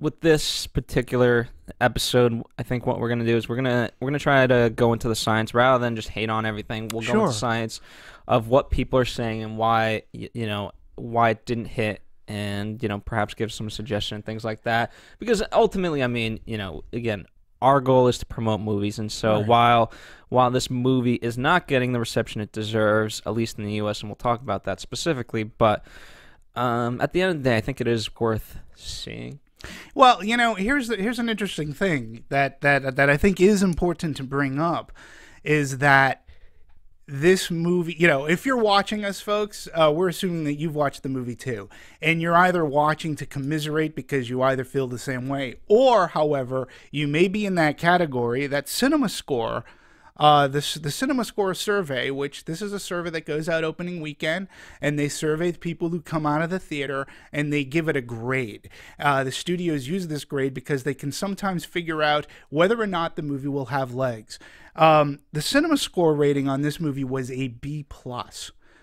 with this particular episode, I think what we're gonna do is we're gonna try to go into the science rather than just hate on everything. We'll go into science of what people are saying and why why it didn't hit, and perhaps give some suggestion and things like that. Because ultimately, I mean, again, our goal is to promote movies, and so while this movie is not getting the reception it deserves, at least in the U.S., and we'll talk about that specifically, but at the end of the day, I think it is worth seeing. Well, here's an interesting thing that I think is important to bring up, is that this movie, if you're watching us, folks, we're assuming that you've watched the movie too, and you're either watching to commiserate because you either feel the same way, or, however, you may be in that category, that Cinema Score. The Cinema Score survey, which this is a survey that goes out opening weekend, and they survey the people who come out of the theater and they give it a grade. The studios use this grade because they can sometimes figure out whether or not the movie will have legs. The Cinema Score rating on this movie was a B+,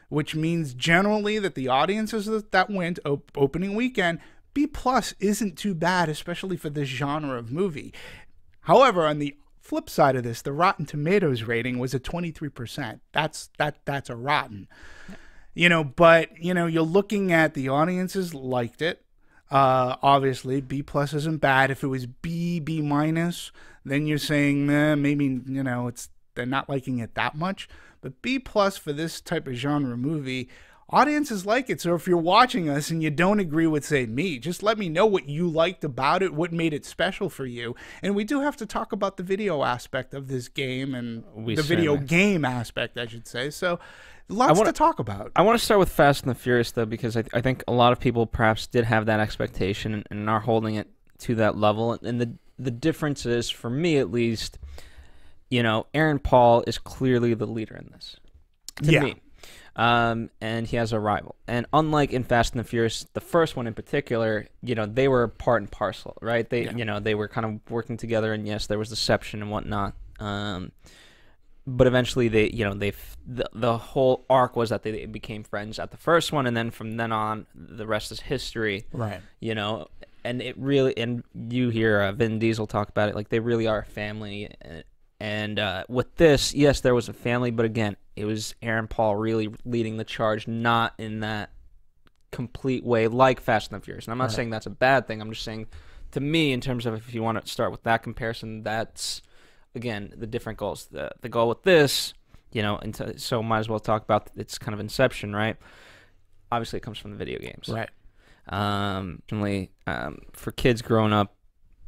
which means generally that the audiences that went opening weekend, B+ isn't too bad, especially for this genre of movie. However, on the flip side of this, the Rotten Tomatoes rating was at 23%. That's a rotten. But you're looking at the audiences liked it. Obviously, B+ isn't bad. If it was B minus, then you're saying maybe they're not liking it that much. But B+ for this type of genre movie, audiences like it. So if you're watching us and you don't agree with, say, me, just let me know what you liked about it, what made it special for you. And we do have to talk about the video aspect of this game, and the video game aspect, I should say. So lots to talk about. I want to start with Fast and the Furious, though, because I think a lot of people perhaps did have that expectation and are holding it to that level. And the difference is, for me at least, Aaron Paul is clearly the leader in this. To me. And he has a rival. And unlike in Fast and the Furious, the first one in particular, they were part and parcel, right? They were kind of working together, and yes, there was deception and whatnot. But eventually, the whole arc was that they became friends at the first one, and then from then on, the rest is history. Right. And it really, and you hear Vin Diesel talk about it, like they really are a family. And with this, yes, there was a family, but again, it was Aaron Paul really leading the charge, not in that complete way like Fast and the Furious. And I'm not saying that's a bad thing. I'm just saying, to me, in terms of if you want to start with that comparison, that's, again, the different goals. The goal with this, so might as well talk about its kind of inception, right? Obviously, it comes from the video games. Right. For kids growing up,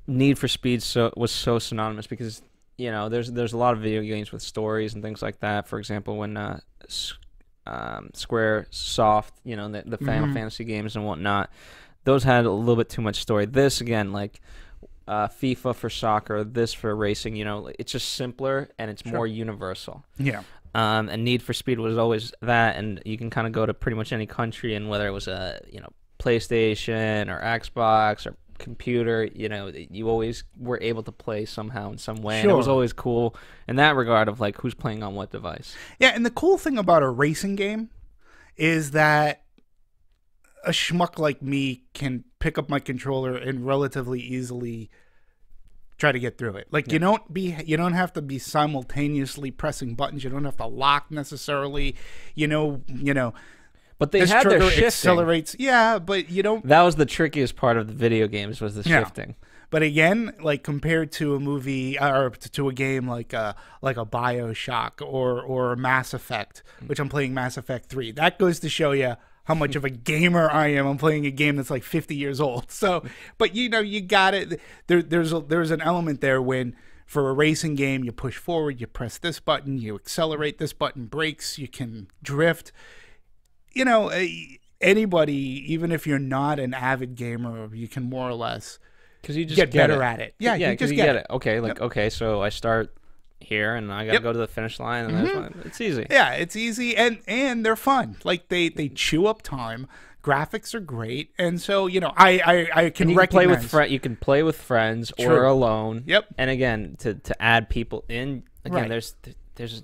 Need for Speed was so synonymous because there's a lot of video games with stories and things like that. For example, when Square Soft, the Final Fantasy games and whatnot, those had a little bit too much story. This again, like FIFA for soccer, this for racing, you know, it's just simpler and it's more universal. Yeah. And Need for Speed was always that, and you can kind of go to pretty much any country, and whether it was a PlayStation or Xbox or computer, you always were able to play somehow in some way. And it was always cool in that regard of like who's playing on what device. Yeah, and the cool thing about a racing game is that a schmuck like me can pick up my controller and relatively easily try to get through it. Like you don't have to be simultaneously pressing buttons. You don't have to lock necessarily. But they this had their trigger shifting. Accelerates. Yeah, but you don't. That was the trickiest part of the video games was the shifting. But again, like compared to a movie or to a game like a BioShock or a Mass Effect, which I'm playing Mass Effect 3, that goes to show you how much of a gamer I am. I'm playing a game that's like 50 years old. So, but you got it. There's an element there when for a racing game you push forward, you press this button, you accelerate, this button brakes, you can drift. Anybody, even if you're not an avid gamer, you can more or less because you just get better at it. Yeah, you just get it. Okay, okay, so I start here and I gotta go to the finish line, and it's easy. Yeah, it's easy and they're fun. Like they chew up time. Graphics are great, and so I can recognize you can play with friends or alone. Yep. And again, to add people in again, there's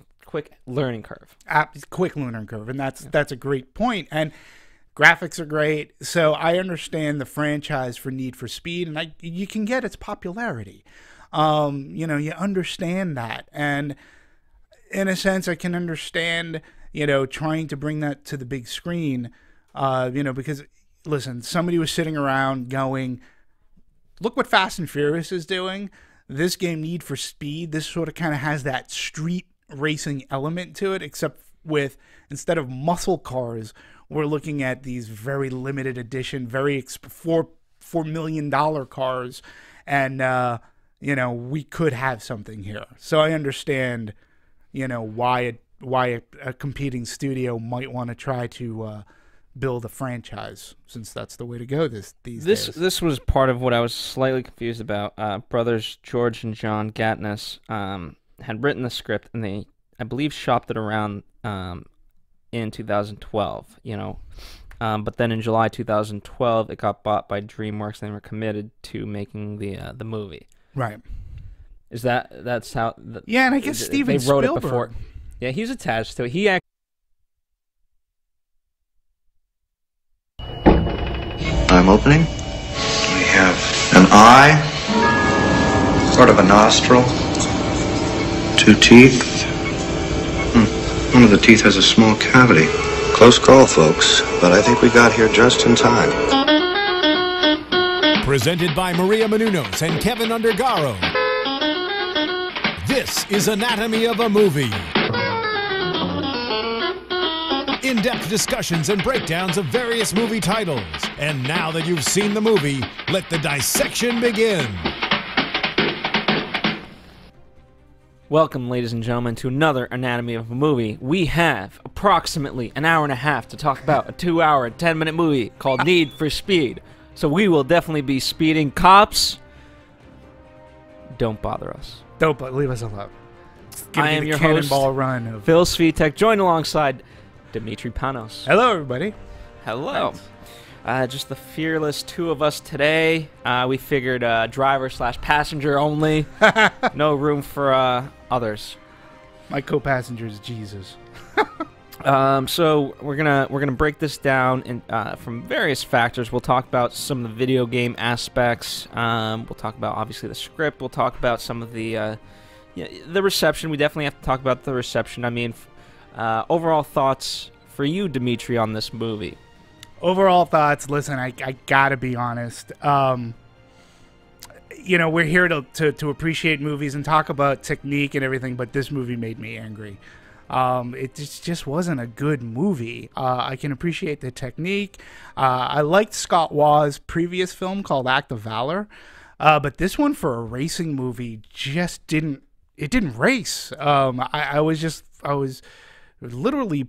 a quick learning curve. Quick learning curve, and that's a great point. And graphics are great, so I understand the franchise for Need for Speed, and you can get its popularity. You understand that, and in a sense, I can understand trying to bring that to the big screen. Because listen, somebody was sitting around going, "Look what Fast and Furious is doing." This game, Need for Speed, this sort of kind of has that street racing element to it, except with instead of muscle cars, we're looking at these very limited edition, very $4 million cars, and we could have something here. So I understand, why a competing studio might want to try to build a franchise, since that's the way to go these days. This was part of what I was slightly confused about. Brothers George and John Gatness had written the script, and they, I believe, shopped it around in 2012. But then in July 2012, it got bought by DreamWorks, and they were committed to making the movie. Right. That's how? Yeah, and I guess Steven they wrote Spielberg. it before. Yeah, he's attached to it. He actually. I'm opening. We have an eye, sort of a nostril, 2 teeth. One of the teeth has a small cavity. Close call, folks, but I think we got here just in time. Presented by Maria Menounos and Kevin Undergaro. This is Anatomy of a Movie. In-depth discussions and breakdowns of various movie titles. And now that you've seen the movie, let the dissection begin. Welcome, ladies and gentlemen, to another Anatomy of a Movie. We have approximately an hour and a half to talk about a 2-hour, 10-minute movie called Need for Speed. So we will definitely be speeding. Cops, don't bother us. Don't leave us alone. I am your host, cannonball run of Phil Svitek, joined alongside Dimitri Panos. Hello, everybody. Hello. Just the fearless two of us today. We figured driver/passenger only. No room for others. My co-passenger is Jesus. So we're gonna break this down in, from various factors. We'll talk about some of the video game aspects. We'll talk about obviously the script. We'll talk about some of the reception. We definitely have to talk about the reception. I mean, overall thoughts for you, Dimitri, on this movie. Overall thoughts. Listen, I gotta be honest. We're here to appreciate movies and talk about technique and everything, but this movie made me angry. It just wasn't a good movie. I can appreciate the technique. I liked Scott Waugh's previous film called Act of Valor, but this one for a racing movie just didn't race. I was literally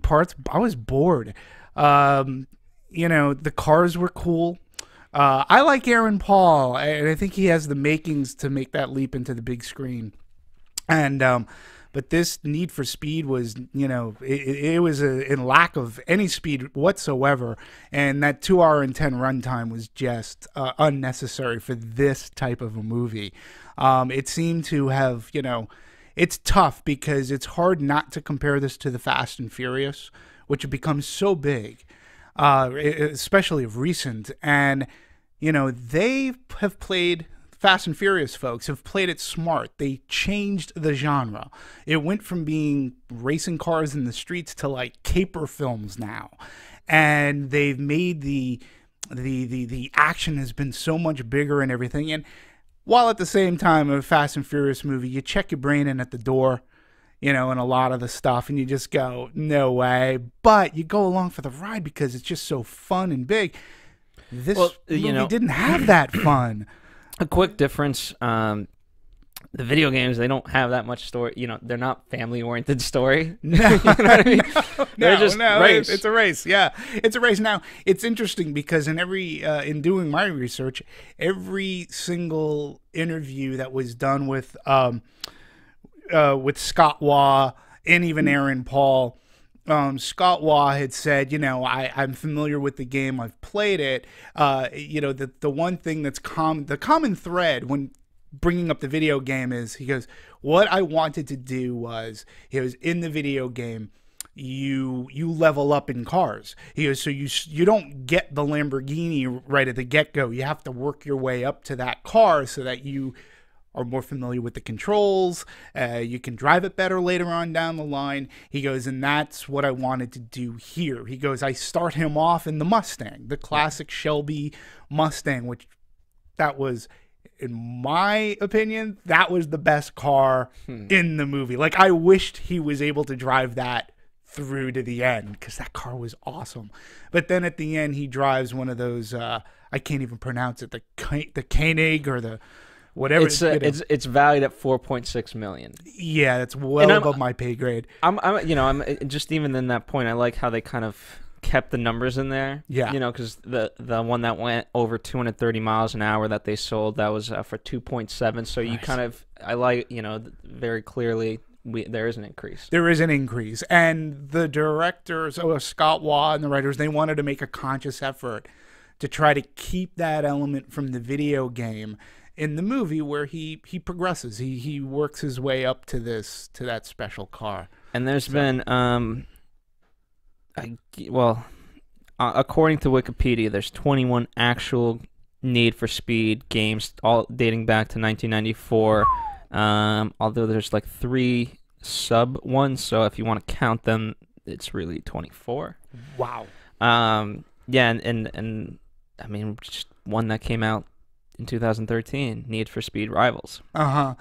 I was bored. The cars were cool. I like Aaron Paul, and I think he has the makings to make that leap into the big screen. And but this Need for Speed was, it was in lack of any speed whatsoever, and that 2 hour and 10 runtime was just unnecessary for this type of a movie. It seemed to have, it's tough because it's hard not to compare this to the Fast and Furious, which have become so big, especially of recent. And, they have played, Fast and Furious folks have played it smart. They changed the genre. It went from being racing cars in the streets to like caper films now. And they've made the action has been so much bigger and everything. And while at the same time, a Fast and Furious movie, you check your brain in at the door, and a lot of the stuff, and you just go, no way. But you go along for the ride because it's just so fun and big. This movie didn't have that fun. A quick difference, the video games, they don't have that much story. They're not family-oriented story. No, you know what I mean? They're just race. It's a race. Yeah, it's a race. Now, it's interesting because in doing my research, every single interview that was done with Scott Waugh and even Aaron Paul, Scott Waugh had said, I'm familiar with the game. I've played it. The one thing that's the common thread when bringing up the video game is, he goes, what I wanted to do was, in the video game, you level up in cars. He goes, so you don't get the Lamborghini right at the get-go. You have to work your way up to that car so that you are more familiar with the controls. You can drive it better later on down the line. He goes, and that's what I wanted to do here. He goes, I start him off in the Mustang, the classic Shelby Mustang, which that was, in my opinion, that was the best car in the movie. Like, I wished he was able to drive that through to the end because that car was awesome. But then at the end, he drives one of those, I can't even pronounce it, the Koenig or the whatever. It's valued at $4.6 million. Yeah, that's well above my pay grade. I'm just even in that point, I like how they kind of kept the numbers in there. Yeah. Because the one that went over 230 miles an hour that they sold, that was for 2.7. So you kind of, I like, very clearly there is an increase. There is an increase. And the directors, Scott Waugh and the writers, they wanted to make a conscious effort to try to keep that element from the video game in the movie, where he progresses, he works his way up to that special car. And there's been according to Wikipedia, there's 21 actual Need for Speed games, all dating back to 1994. Although there's like 3 sub ones, so if you want to count them, it's really 24. Wow. Yeah, and I mean, just one that came out in 2013, Need for Speed Rivals. Now,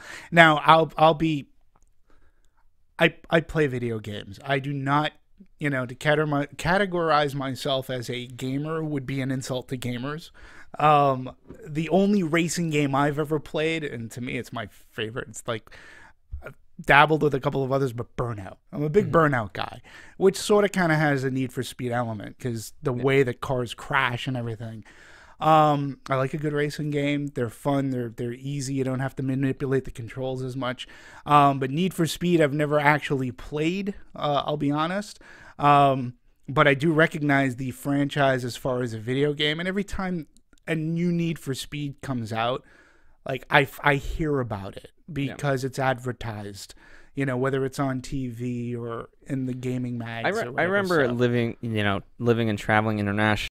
I play video games. I do not, to categorize myself as a gamer would be an insult to gamers. The only racing game I've ever played, and to me it's my favorite, it's like, I've dabbled with a couple of others, but Burnout. I'm a big Burnout guy, which sort of kind of has a Need for Speed element because the way that cars crash and everything. I like a good racing game. They're fun. They're easy. You don't have to manipulate the controls as much. But Need for Speed, I've never actually played. I'll be honest. But I do recognize the franchise as far as a video game. And every time a new Need for Speed comes out, like I hear about it because it's advertised. Whether it's on TV or in the gaming mags. I remember living and traveling internationally.